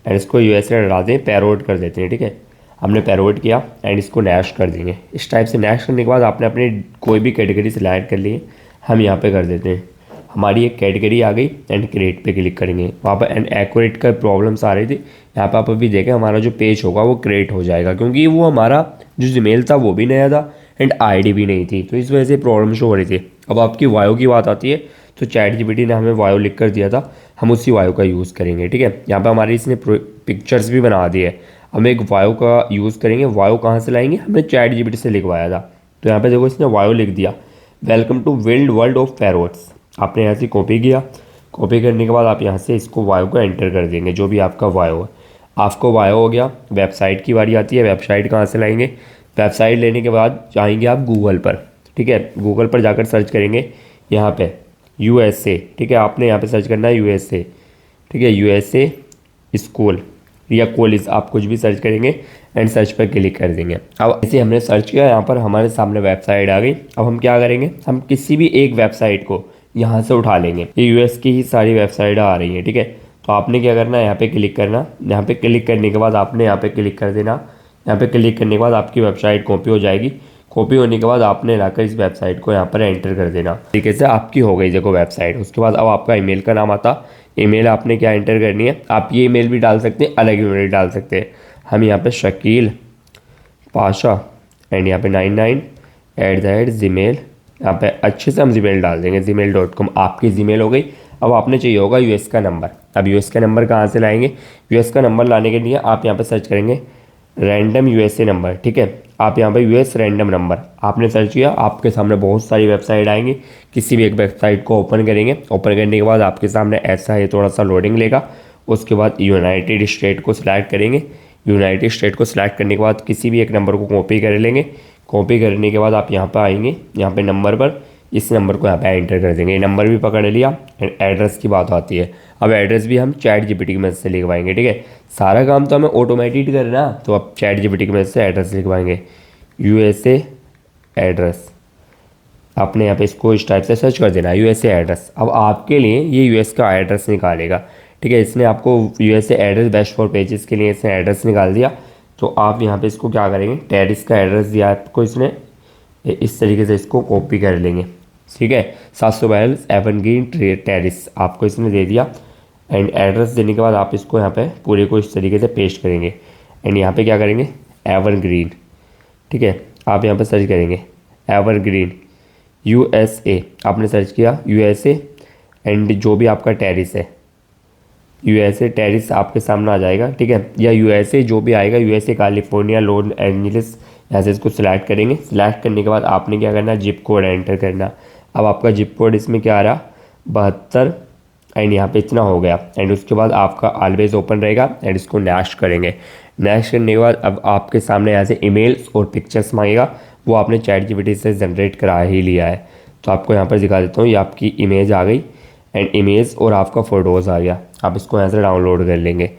एंड इसको यूएसए डाल दें, पैरोट कर देते हैं, ठीक है। हमने पैरोट किया, एंड इसको नेक्स्ट कर देंगे। इस टाइप से नेक्स्ट करने के बाद आपने अपने कोई भी कैटेगरी सिलेक्ट कर लिए, हम यहाँ पे कर देते हैं, हमारी एक कैटेगरी आ गई, एंड क्रिएट पे क्लिक करेंगे। वहाँ पर एंड एक्यूरेट का प्रॉब्लम्स आ रही थी, यहाँ पे आप अभी देखें हमारा जो पेज होगा वो क्रिएट हो जाएगा, क्योंकि वो हमारा जो जीमेल था वो भी नया था एंड आईडी भी नहीं थी, तो इस वजह से प्रॉब्लम शो हो रही थी। अब आपकी वायो की बात आती है, तो चैट जीपीटी ने हमें वायो लिख कर दिया था, हम उसी वायो का यूज़ करेंगे, ठीक है। यहाँ पे हमारी इसने पिक्चर्स भी बना दी है, हम एक वायो का यूज़ करेंगे। वायो कहाँ से लाएंगे, हमने चैट जीपीटी से लिखवाया था। तो यहाँ पे देखो इसने वायो लिख दिया, welcome to wild world of parrots. आपने यहाँ से कॉपी किया, कॉपी करने के बाद आप यहाँ से इसको वायो को एंटर कर देंगे, जो भी आपका वायो है। आपको वायो हो गया, वेबसाइट की बारी आती है। वेबसाइट कहाँ से लाएंगे, वेबसाइट लेने के बाद जाएंगे आप गूगल पर, ठीक है। गूगल पर जाकर सर्च करेंगे यहाँ पे यूएसए, ठीक है, आपने यहाँ पे सर्च करना है यूएसए, ठीक है, यूएसए स्कूल या कॉलेज, आप कुछ भी सर्च करेंगे एंड सर्च पर क्लिक कर देंगे। अब ऐसे हमने सर्च किया, यहाँ पर हमारे सामने वेबसाइट आ गई। अब हम क्या करेंगे, हम किसी भी एक वेबसाइट को यहाँ से उठा लेंगे। ये यूएस की ही सारी वेबसाइट आ रही हैं, ठीक है। तो आपने क्या करना है, यहाँ पे क्लिक करना, यहाँ पे क्लिक करने के बाद आपने यहाँ पे क्लिक कर देना। यहाँ पे क्लिक करने के बाद आपकी वेबसाइट कॉपी हो जाएगी। कॉपी होने के बाद आपने लाकर इस वेबसाइट को यहाँ पर एंटर कर देना, तरीके से आपकी हो गई देखो वेबसाइट। उसके बाद अब आपका ईमेल का नाम आता, ईमेल आपने क्या एंटर करनी है, आप ये ईमेल भी डाल सकते हैं, अलग ईमेल डाल सकते हैं। हम यहाँ पे शकील पाशा एंड यहाँ पे 99@gmail, यहाँ पे अच्छे से हम जीमेल डाल देंगे, gmail.com आपकी जीमेल हो गई। अब आपने चाहिए होगा यूएस का नंबर। अब यूएस का नंबर कहाँ से लाएंगे, यूएस का नंबर लाने के लिए आप यहाँ पे सर्च करेंगे रैंडम यूएसए नंबर, ठीक है। आप यहाँ पे यूएस रैंडम नंबर आपने सर्च किया, आपके सामने बहुत सारी वेबसाइट आएंगी। किसी भी एक वेबसाइट को ओपन करेंगे, ओपन करने के बाद आपके सामने ऐसा है, थोड़ा सा लोडिंग लेगा। उसके बाद यूनाइटेड स्टेट को सिलेक्ट करेंगे। यूनाइटेड स्टेट को सिलेक्ट करने के बाद किसी भी एक नंबर को कॉपी कर लेंगे। कॉपी करने के बाद आप यहाँ पर आएंगे, यहाँ पे नंबर पर इस नंबर को यहाँ पे एंटर कर देंगे। नंबर भी पकड़ लिया। एड्रेस की बात आती है, अब एड्रेस भी हम चैट जीपीटी की मदद से लिखवाएंगे, ठीक है। सारा काम तो हमें ऑटोमेटिक करना, तो अब चैट जीपीटी की मदद से एड्रेस लिखवाएंगे, यूएसए एड्रेस। आपने यहाँ पे इसको इस टाइप से सर्च कर देना यूएसए एड्रेस। अब आपके लिए ये यूएस का एड्रेस निकालेगा, ठीक है। इसने आपको USA address best for pages के लिए इसने एड्रेस निकाल दिया। तो आप यहाँ पे इसको क्या करेंगे, टेरिस का एड्रेस दिया आपको इसने, इस तरीके से इसको कॉपी कर लेंगे, ठीक है। 742 एवरग्रीन टेरिस आपको इसने दे दिया। एंड एड्रेस देने के बाद आप इसको यहाँ पे पूरे को इस तरीके से पेस्ट करेंगे। एंड यहाँ पे क्या करेंगे, एवरग्रीन, ठीक है। आप यहाँ पे सर्च करेंगे एवरग्रीन यूएसए, आपने सर्च किया यूएसए, एंड जो भी आपका टेरिस है यूएसए टेरिस आपके सामने आ जाएगा, ठीक है। या यूएसए जो भी आएगा, यूएसए कैलिफोर्निया लॉस एंजलिस, यहाँ से इसको सिलेक्ट करेंगे। सिलेक्ट करने के बाद आपने क्या करना, जिप कोड एंटर करना। अब आपका जिप कोड इसमें क्या आ रहा, 72, एंड यहाँ पे इतना हो गया। एंड उसके बाद आपका ऑलवेज ओपन रहेगा, एंड इसको नेक्स्ट करेंगे। नेक्स्ट करने के बाद अब आपके सामने यहाँ से ईमेल्स और पिक्चर्स मांगेगा, वो आपने चैट जीपीटी से जनरेट करा ही लिया है। तो आपको यहाँ पर दिखा देता हूँ, ये आपकी इमेज आ गई, एंड इमेज और आपका फ़ोटोज़ आ गया। आप इसको यहाँ से डाउनलोड कर लेंगे।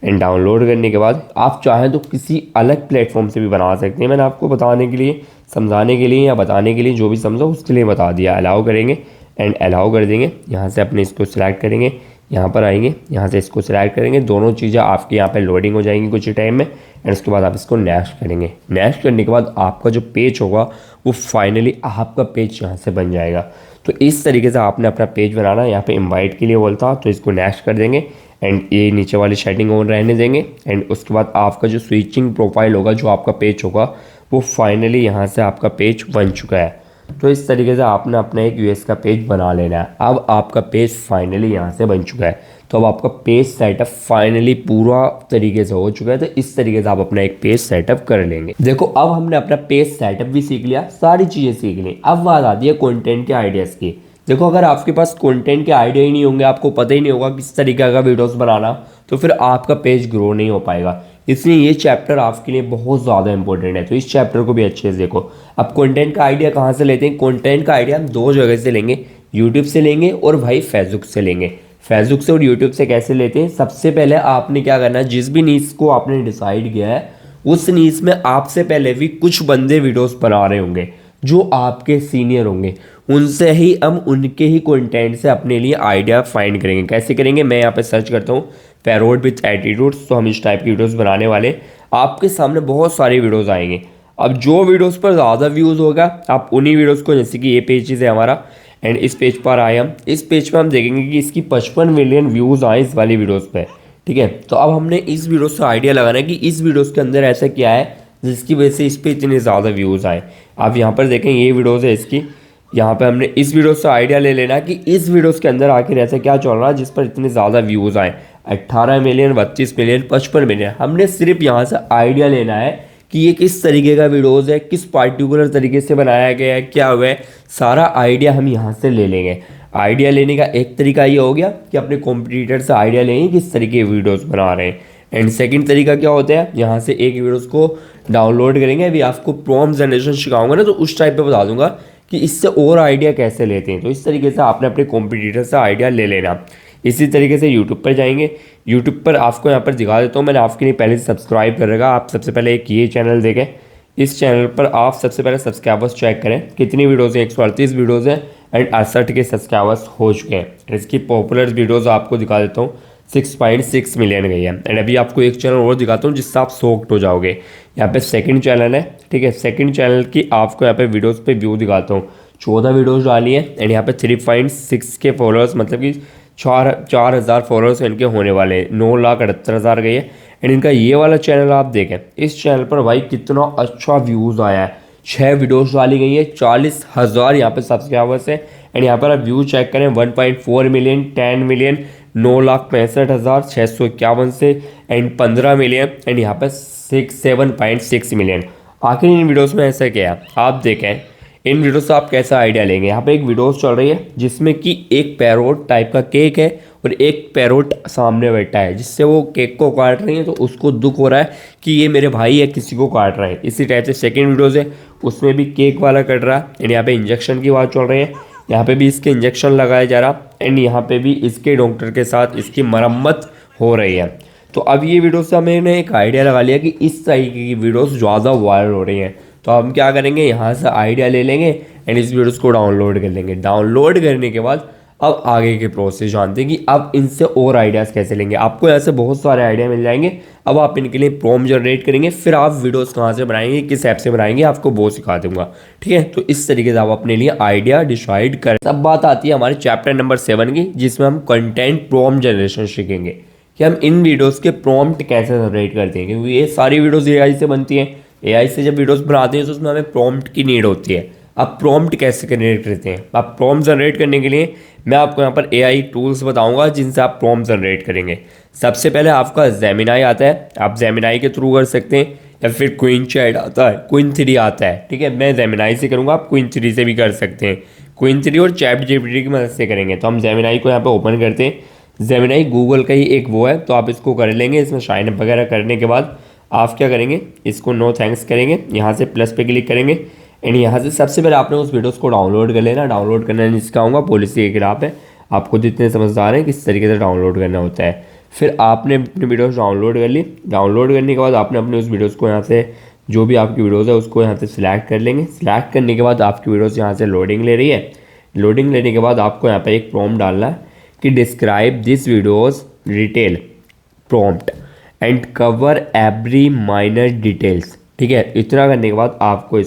एंड डाउनलोड करने के बाद आप चाहें तो किसी अलग प्लेटफॉर्म से भी बना सकते हैं। मैंने आपको बताने के लिए, समझाने के लिए या बताने के लिए जो भी समझो उसके लिए बता दिया। अलाउ करेंगे एंड अलाउ कर देंगे। यहाँ से अपने इसको सिलेक्ट करेंगे, यहाँ पर आएंगे, यहाँ से इसको सिलेक्ट करेंगे। दोनों चीज़ें आपके यहाँ पे लोडिंग हो जाएंगी कुछ ही टाइम में। एंड उसके बाद आप इसको नेक्स्ट करेंगे। नेक्स्ट करने के बाद आपका जो पेज होगा वो फाइनली आपका पेज यहाँ से बन जाएगा। तो इस तरीके से आपने अपना पेज बनाना। यहाँ पे इनवाइट के लिए बोलता तो इसको नेक्स्ट कर देंगे एंड ये नीचे वाली सेटिंग ऑन रहने देंगे। एंड उसके बाद आपका जो स्विचिंग प्रोफाइल होगा, जो आपका पेज होगा, वो फाइनली यहाँ से आपका पेज बन चुका है। तो इस तरीके से आपने अपना एक यूएस का पेज बना लेना है। अब आपका पेज फाइनली यहाँ से बन चुका है। तो अब आपका पेज सेटअप फाइनली पूरा तरीके से हो चुका है। तो इस तरीके से आप अपना एक पेज सेटअप कर लेंगे। देखो अब हमने अपना पेज सेटअप भी सीख लिया, सारी चीज़ें सीख ली। अब बात आती है कंटेंट के आइडियाज़ की। देखो अगर आपके पास कंटेंट के आइडिया ही नहीं होंगे, आपको पता ही नहीं होगा किस तरीके का वीडियोस बनाना, तो फिर आपका पेज ग्रो नहीं हो पाएगा। इसलिए ये चैप्टर आपके लिए बहुत ज़्यादा इंपॉर्टेंट है। तो इस चैप्टर को भी अच्छे से देखो। अब कंटेंट का आइडिया कहाँ से लेते हैं? कंटेंट का आइडिया हम दो जगह से लेंगे, यूट्यूब से लेंगे और भाई फेसबुक से लेंगे। फेसबुक से और यूट्यूब से कैसे लेते हैं? सबसे पहले आपने क्या करना है, जिस भी नीश को आपने डिसाइड किया है उस नीश में आपसे पहले भी कुछ बंदे वीडियोस बना रहे होंगे जो आपके सीनियर होंगे। उनसे ही हम उनके ही कंटेंट से अपने लिए आइडिया फाइंड करेंगे। कैसे करेंगे? मैं यहाँ पे सर्च करता हूँ पैरोड विथ एटीट्यूड्स। तो हम इस टाइप की वीडियोस बनाने वाले। आपके सामने बहुत सारी वीडियोस आएंगे। अब जो वीडियोस पर ज़्यादा व्यूज़ होगा आप उन्हीं वीडियोस को, जैसे कि ये पेज है हमारा एंड इस पेज पर आए हम, इस पेज पर हम देखेंगे कि इसकी 55 मिलियन व्यूज़ आए इस वाली वीडियोज़ पे। ठीक है, तो अब हमने इस वीडियो से आइडिया लगाना है कि इस वीडियोज़ के अंदर ऐसा क्या है जिसकी वजह से इस पर इतने ज़्यादा व्यूज़ आए। आप यहाँ पर देखें ये वीडियोज़ है इसकी। यहाँ पे हमने इस वीडियो से आइडिया ले लेना कि इस वीडियोस के अंदर आखिर ऐसा क्या चल रहा है जिस पर इतने ज़्यादा व्यूज़ आए। 18 मिलियन, 32 मिलियन, 55 मिलियन। हमने सिर्फ यहाँ से आइडिया लेना है कि ये किस तरीके का वीडियोज़ है, किस पार्टिकुलर तरीके से बनाया गया है, क्या हुआ है, सारा आइडिया हम यहाँ से ले लेंगे। आइडिया लेने का एक तरीका ये हो गया कि अपने कॉम्पिटिटर से आइडिया लेंगे किस तरीके के वीडियोज़ बना रहे हैं। एंड सेकंड तरीका क्या होता है, यहाँ से एक वीडियोज़ को डाउनलोड करेंगे। अभी आपको प्रॉम्प्ट जनरेशन सिखाऊंगा ना, तो उस टाइप पे बता दूंगा कि इससे और आइडिया कैसे लेते हैं। तो इस तरीके से आपने अपने कॉम्पिटिटर से आइडिया ले लेना। इसी तरीके से यूट्यूब पर जाएंगे। यूट्यूब पर आपको यहाँ पर दिखा देता हूँ, मैंने आपके लिए पहले से सब्सक्राइब कर रखा। आप सबसे पहले एक ये चैनल देखें। इस चैनल पर आप सबसे पहले सब्सक्राइबर्स चेक करें कितनी वीडियोज़ हैं। 138 वीडियोज़ हैं एंड 68 के सब्सक्राइबर्स हो चुके हैं। इसकी पॉपुलर वीडियोज़ आपको दिखा देता हूँ, 6.6 मिलियन गई है। एंड अभी आपको एक चैनल और दिखाता हूँ जिससे आप शॉक्ड हो जाओगे। यहाँ पे सेकंड चैनल है, ठीक है। सेकंड चैनल की आपको यहाँ पे वीडियोस पे व्यू दिखाता हूँ। 14 वीडियोस डाली है एंड यहाँ पे 3.6 के फॉलोअर्स, मतलब कि 4,000 फॉलोअर्स इनके होने वाले हैं। 9,78,000 गई है। एंड इनका ये वाला चैनल आप देखें, इस चैनल पर भाई कितना अच्छा व्यूज़ आया है। 6 वीडियोस डाली गई है, 40,000 यहाँ पे सब्सक्राइबर्स हैं। एंड यहाँ पर आप व्यू चेक करें, 1.4 मिलियन, 10 मिलियन, 9,65,651 से एंड 15 मिलियन एंड यहाँ पर 7.6 मिलियन। आखिर इन वीडियोस में ऐसा क्या है आप देखें। इन वीडियो से आप कैसा आइडिया लेंगे? यहाँ पे एक वीडियोस चल रही है जिसमें कि एक पैरोट टाइप का केक है और एक पैरोट सामने बैठा है जिससे वो केक को काट रही है, तो उसको दुख हो रहा है कि ये मेरे भाई है किसी को काट रहा है। इसी टाइप से सेकेंड वीडियोज़ है, उसमें भी केक वाला कट रहा है एंड यहाँ पे इंजेक्शन की बात चल रही है। यहाँ पे भी इसके इंजेक्शन लगाया जा रहा एंड यहाँ पे भी इसके डॉक्टर के साथ इसकी मरम्मत हो रही है। तो अब ये वीडियो से मैंने एक आइडिया लगा लिया कि इस तरीके की वीडियोस ज़्यादा वायरल हो रही हैं। तो हम क्या करेंगे, यहाँ से आइडिया ले लेंगे एंड इस वीडियोस को डाउनलोड कर लेंगे। डाउनलोड करने के बाद अब आगे के प्रोसेस जानते हैं कि अब इनसे और आइडियाज़ कैसे लेंगे। आपको ऐसे बहुत सारे आइडिया मिल जाएंगे। अब आप इनके लिए प्रॉम्प्ट जनरेट करेंगे, फिर आप वीडियोस कहाँ से बनाएंगे, किस ऐप से बनाएंगे, आपको वो सिखा दूंगा। ठीक है, तो इस तरीके से आप अपने लिए आइडिया डिसाइड करें। अब बात आती है हमारे चैप्टर नंबर 7 की, जिसमें हम कंटेंट प्रॉम्प्ट जनरेशन सीखेंगे कि हम इन वीडियोज़ के प्रॉम्प्ट कैसे जनरेट करते हैं। क्योंकि ये सारी वीडियोज़ AI से बनती हैं। AI से जब वीडियोज़ बनाते हैं तो उसमें हमें प्रॉम्प्ट की नीड होती है। अब प्रॉम्प्ट कैसे जनरेट करते हैं? आप प्रॉम्प्ट जनरेट करने के लिए मैं आपको यहाँ पर AI टूल्स बताऊंगा जिनसे आप प्रॉम्प्ट जनरेट करेंगे। सबसे पहले आपका जेमिनाई आता है, आप जेमिनाई के थ्रू कर सकते हैं, या फिर क्वीन चैट आता है, क्वीन 3 आता है। ठीक है, मैं जेमिनाई से करूँगा, आप क्वीन 3 से भी कर सकते हैं। क्वीन 3 और ChatGPT की मदद से करेंगे। तो हम जेमिनाई को यहाँ पर ओपन करते हैं। जेमिनाई गूगल का ही एक वो है, तो आप इसको कर लेंगे। इसमें साइन अप वगैरह करने के बाद आप क्या करेंगे, इसको नो थैंक्स करेंगे, यहाँ से प्लस पे क्लिक करेंगे एंड यहाँ से सबसे पहले आपने उस वीडियोस को डाउनलोड कर लेना। डाउनलोड करना नहीं सिखाऊंगा, पॉलिसी के खिलाफ है। आप खुद इतने समझदार हैं किस तरीके से डाउनलोड करना होता है। फिर आपने अपनी वीडियोस डाउनलोड कर ली। डाउनलोड करने के बाद आपने अपने उस वीडियोस को यहाँ से, जो भी आपकी वीडियोस है उसको यहाँ से सिलेक्ट कर लेंगे। सिलेक्ट करने के बाद आपकी वीडियोस यहाँ से लोडिंग ले रही है। लोडिंग लेने के बाद आपको यहाँ पे एक प्रॉम्प्ट डालना है कि describe this videos detail prompt and cover every minor details. ठीक है, इतना करने के बाद आपको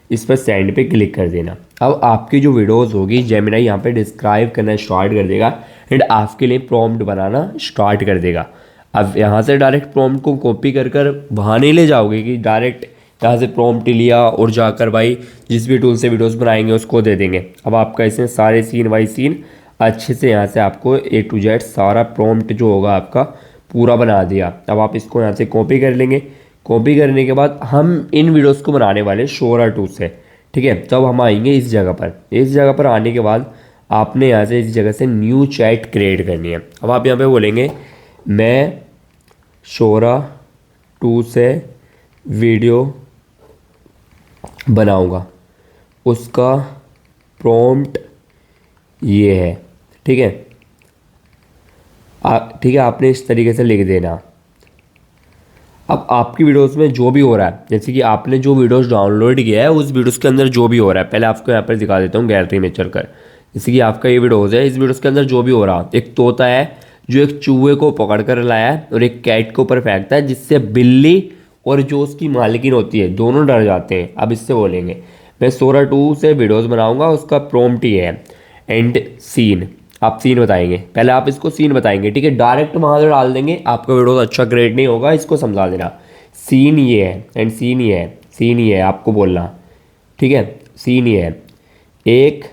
इस पर सेंड पे क्लिक कर देना। अब आपकी जो वीडियोस होगी जेमिनी यहाँ पे डिस्क्राइब करना स्टार्ट कर देगा एंड आपके लिए प्रॉम्प्ट बनाना स्टार्ट कर देगा। अब यहाँ से डायरेक्ट प्रॉम्प्ट को कॉपी कर कर वहाँ नहीं ले जाओगे कि डायरेक्ट यहाँ से प्रॉम्प्ट लिया और जाकर भाई जिस भी टूल से वीडियोस बनाएंगे उसको दे देंगे। अब आपका इसमें सारे सीन बाई सीन अच्छे से यहाँ से आपको A to Z सारा प्रॉम्प्ट जो होगा आपका पूरा बना दिया। अब आप इसको यहाँ से कॉपी कर लेंगे। कॉपी करने के बाद हम इन वीडियोस को बनाने वाले शोरा टूल से। ठीक है, तब हम आएंगे इस जगह पर। इस जगह पर आने के बाद आपने यहाँ से इस जगह से न्यू चैट क्रिएट करनी है। अब आप यहाँ पे बोलेंगे मैं शोरा 2 से वीडियो बनाऊंगा, उसका प्रॉम्प्ट ये है। ठीक है, ठीक है, आपने इस तरीके से लिख देना। अब आपकी वीडियोस में जो भी हो रहा है, जैसे कि आपने जो वीडियोस डाउनलोड किया है उस वीडियोस के अंदर जो भी हो रहा है, पहले आपको यहाँ पर दिखा देता हूँ गैलरी में चलकर। जैसे कि आपका ये वीडियोस है, इस वीडियोस के अंदर जो भी हो रहा, एक तोता है जो एक चूहे को पकड़ कर लाया है और एक कैट के ऊपर फेंकता है, जिससे बिल्ली और जो उसकी मालकिन होती है दोनों डर जाते हैं। अब इससे बोलेंगे मैं शोरा 2 से वीडियोस बनाऊंगा, उसका प्रॉम्प्ट ये है एंड सीन। आप सीन बताएंगे, पहले आप इसको सीन बताएंगे। ठीक है, डायरेक्ट वहाँ से डाल देंगे, आपका वीडियो अच्छा क्रिएट नहीं होगा, इसको समझा देना। सीन ये है एंड सीन ये है, सीन ये है आपको बोलना। ठीक है, सीन ये है, एक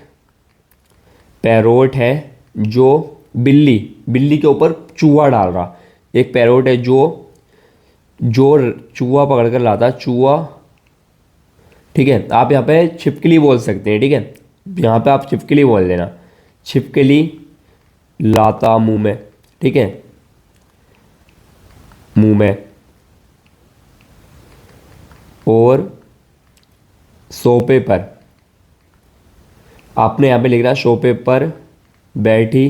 पैरोट है जो बिल्ली के ऊपर चूहा डाल रहा। एक पैरोट है जो चूहा पकड़ कर लाता, चूहा। ठीक है, आप यहाँ पे छिपकली बोल सकते हैं। ठीक है, यहाँ पे आप छिपकली बोल देना, छिपकली लाता मुंह में। ठीक है, मुंह में। और सोफे पर आपने यहाँ पे लिखना सोफे पर बैठी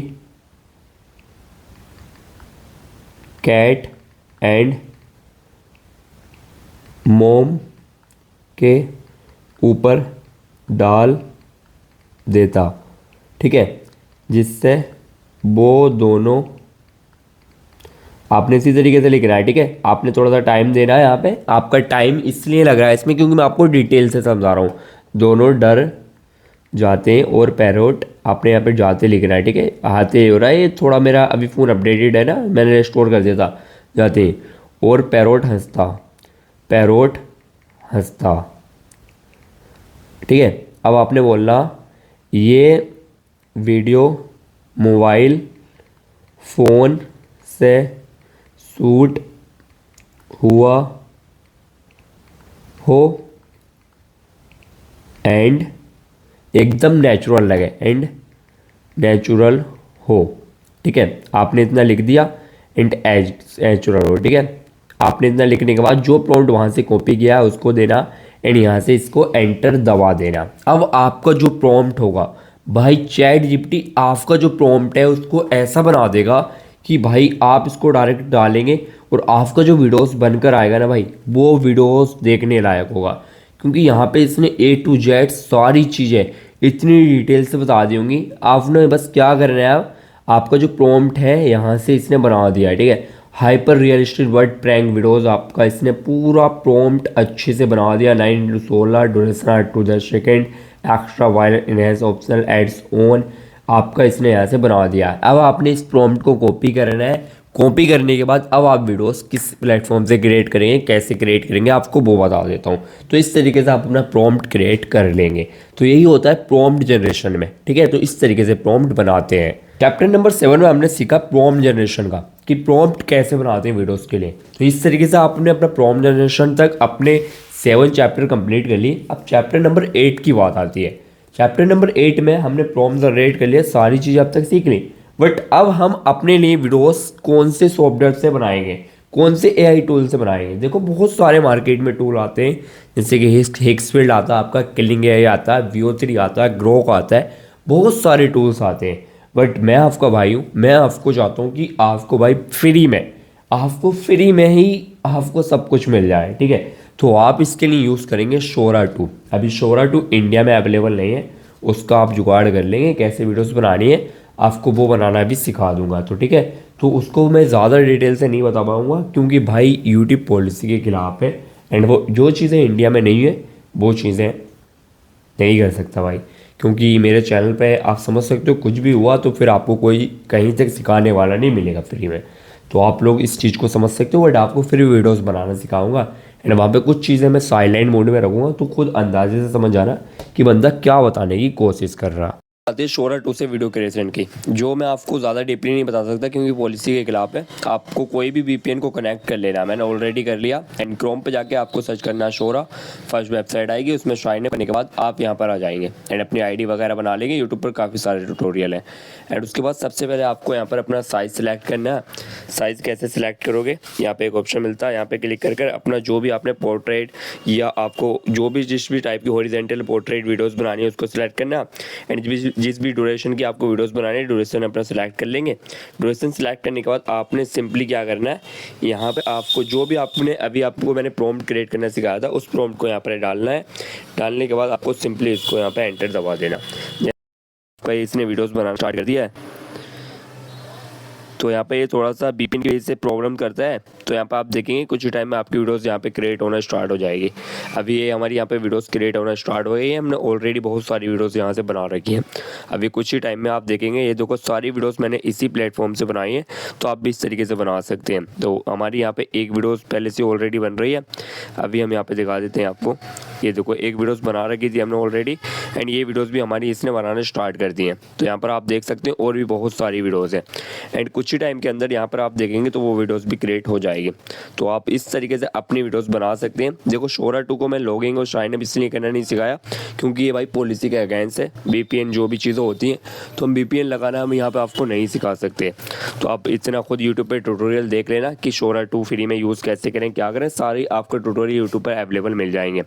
कैट एंड मोम के ऊपर डाल देता। ठीक है, जिससे वो दोनों, आपने इसी तरीके से लिखना है। ठीक है, आपने थोड़ा सा टाइम देना है। यहाँ पे आपका टाइम इसलिए लग रहा है इसमें क्योंकि मैं आपको डिटेल से समझा रहा हूँ। दोनों डर जाते हैं और पैरोट, आपने यहाँ पे जाते लिखना है। ठीक है, आते हो रहा है, ये थोड़ा मेरा अभी फ़ोन अपडेटेड है ना, मैंने रिस्टोर कर दिया था। जाते हैं और पैरोट हंसता, पैरोट हंसता। ठीक है, अब आपने बोलना ये वीडियो मोबाइल फ़ोन से शूट हुआ हो एंड एकदम नेचुरल लगे, एंड नेचुरल हो। ठीक है, आपने इतना लिख दिया एंड एज नेचुरल हो। ठीक है, आपने इतना लिखने के बाद जो प्रॉम्प्ट वहाँ से कॉपी किया है उसको देना एंड यहाँ से इसको एंटर दबा देना। अब आपका जो प्रॉम्प्ट होगा भाई, चैट जीपीटी आपका जो प्रॉम्प्ट है उसको ऐसा बना देगा कि भाई आप इसको डायरेक्ट डालेंगे और आपका जो वीडियोस बनकर आएगा ना भाई, वो वीडियोस देखने लायक होगा। क्योंकि यहाँ पे इसने A to Z सारी चीज़ें इतनी डिटेल से बता दी होंगी। आपने बस क्या करना है, आपका जो प्रॉम्प्ट है यहाँ से इसने बना दिया है। ठीक है, hyper realistic bird prank videos आपका इसने पूरा प्रॉम्प्ट अच्छे से बना दिया। 9:16 duration to the second, extra violent enhance optional adds on, आपका इसने यहाँ से बना दिया है। अब आपने इस प्रॉम्प्ट को कॉपी करना है। कॉपी करने के बाद अब आप वीडियोस किस प्लेटफॉर्म से क्रिएट करेंगे, कैसे क्रिएट करेंगे, आपको वो बता देता हूँ। तो इस तरीके से आप अपना प्रॉम्प्ट क्रिएट कर लेंगे। तो यही होता है प्रॉम्प्ट जनरेशन में। ठीक है, तो इस तरीके से प्रॉम्प्ट बनाते हैं। चैप्टर नंबर 7 में हमने सीखा प्रॉम्प्ट जनरेशन का, कि प्रॉम्प्ट कैसे बनाते हैं वीडियोस के लिए। तो इस तरीके से आपने अपना प्रॉम्प्ट जनरेशन तक अपने 7 चैप्टर कंप्लीट कर लिए। अब चैप्टर नंबर 8 की बात आती है। चैप्टर नंबर 8 में हमने प्रॉम्प्ट जनरेट कर लिया, सारी चीज़ें अब तक सीख ली। बट अब हम अपने लिए वीडियोस कौन से सॉफ्टवेयर से बनाएंगे, कौन से AI टूल से बनाएंगे। देखो बहुत सारे मार्केट में टूल आते हैं, जैसे कि हिक्सफील्ड आता है, आपका किलिंग AI आता है, VO3 आता है, ग्रोक आता है, बहुत सारे टूल्स आते हैं। बट मैं आपका भाई हूँ, मैं आपको चाहता हूँ कि आपको भाई फ्री में ही आपको सब कुछ मिल जाए, ठीक है। तो आप इसके लिए यूज़ करेंगे शोरा 2। अभी शोरा 2 इंडिया में अवेलेबल नहीं है, उसका आप जुगाड़ कर लेंगे, कैसे वीडियोस बनानी है आपको वो बनाना भी सिखा दूंगा, तो ठीक है। तो उसको मैं ज़्यादा डिटेल से नहीं बता पाऊँगा क्योंकि भाई यूट्यूब पॉलिसी के खिलाफ है, एंड वो जो चीज़ें इंडिया में नहीं है वो चीज़ें नहीं कर सकता भाई। क्योंकि मेरे चैनल पे आप समझ सकते हो कुछ भी हुआ तो फिर आपको कोई कहीं तक सिखाने वाला नहीं मिलेगा फ्री में। तो आप लोग इस चीज़ को समझ सकते हो, बट आपको फ्री वीडियोस बनाना सिखाऊंगा, एंड वहाँ पे कुछ चीज़ें मैं साइलेंट मोड में रखूँगा, तो खुद अंदाजे से समझ आना कि बंदा क्या बताने की कोशिश कर रहा। आते हैं शोरा 2 से वीडियो क्रिएशन की, जो मैं आपको ज़्यादा डीपली नहीं बता सकता क्योंकि पॉलिसी के खिलाफ है। आपको कोई भी वीपीएन को कनेक्ट कर लेना, मैंने ऑलरेडी कर लिया, एंड क्रोम पे जाके आपको सर्च करना है शोरा, फर्स्ट वेबसाइट आएगी, उसमें साइन अप करने के बाद आप यहाँ पर आ जाएंगे एंड अपनी आईडी वगैरह बना लेंगे। यूट्यूब पर काफ़ी सारे ट्यूटोरियल हैं, एंड उसके बाद सबसे पहले आपको यहाँ पर अपना साइज़ सेलेक्ट करना है। साइज़ कैसे सिलेक्ट करोगे, यहाँ पे एक ऑप्शन मिलता है, यहाँ पे क्लिक कर अपना जो भी आपने पोर्ट्रेट या आपको जो भी जिस भी टाइप की हॉरिजॉन्टल पोर्ट्रेट वीडियोस बनानी है उसको सिलेक्ट करना, एंड जिस भी ड्यूरेशन की आपको वीडियोस बनानी है ड्यूरेशन अपना सिलेक्ट कर लेंगे। ड्यूरेशन सिलेक्ट करने के बाद आपने सिंपली क्या करना है, यहाँ पे आपको जो भी आपने अभी आपको मैंने प्रॉम्प्ट क्रिएट करना सिखाया था उस प्रॉम्प्ट को यहाँ पर डालना है। डालने के बाद आपको सिंपली इसको यहाँ पे एंटर दबा देना। इसने वीडियोस बनाना स्टार्ट कर दिया है, तो यहाँ पे ये थोड़ा सा वीपीएन की वजह से प्रॉब्लम करता है, तो यहाँ पे आप देखेंगे कुछ ही टाइम में आपकी वीडियोस यहाँ पे क्रिएट होना स्टार्ट हो जाएगी। अभी ये हमारी यहाँ पे वीडियोस क्रिएट होना स्टार्ट हो गई है, हमने ऑलरेडी बहुत सारी वीडियोस यहाँ से बना रखी हैं। अभी कुछ ही टाइम में आप देखेंगे, ये देखो सारी वीडियोस मैंने इसी प्लेटफॉर्म से बनाई है, तो आप भी इस तरीके से बना सकते हैं। तो हमारी यहाँ पे एक वीडियोस पहले से ऑलरेडी बन रही है, अभी हम यहाँ पे दिखा देते हैं आपको। ये देखो एक वीडियोस बना रखी थी हमने ऑलरेडी, एंड ये वीडियोस भी हमारी इसने बनाना स्टार्ट कर दी हैं। तो यहाँ पर आप देख सकते हैं और भी बहुत सारी वीडियोस हैं, एंड कुछ ही टाइम के अंदर यहाँ पर आप देखेंगे तो वो वीडियोस भी क्रिएट हो जाएगी। तो आप इस तरीके से अपनी वीडियोस बना सकते हैं। देखो शोरा 2 को मैं लॉगिंग और साइन अप इसलिए करना नहीं सिखाया क्योंकि ये भाई पॉलिसी के अगेंस्ट है, वीपीएन जो भी चीज़ें होती हैं तो हम वीपीएन लगाना हम यहाँ पे आपको नहीं सिखा सकते। तो आप इतना खुद यूट्यूब पे ट्यूटोरियल देख लेना कि शोरा 2 फ्री में यूज़ कैसे करें, क्या करें, सारी आपको ट्यूटोरियल यूट्यूब पर अवेलेबल मिल जाएंगे।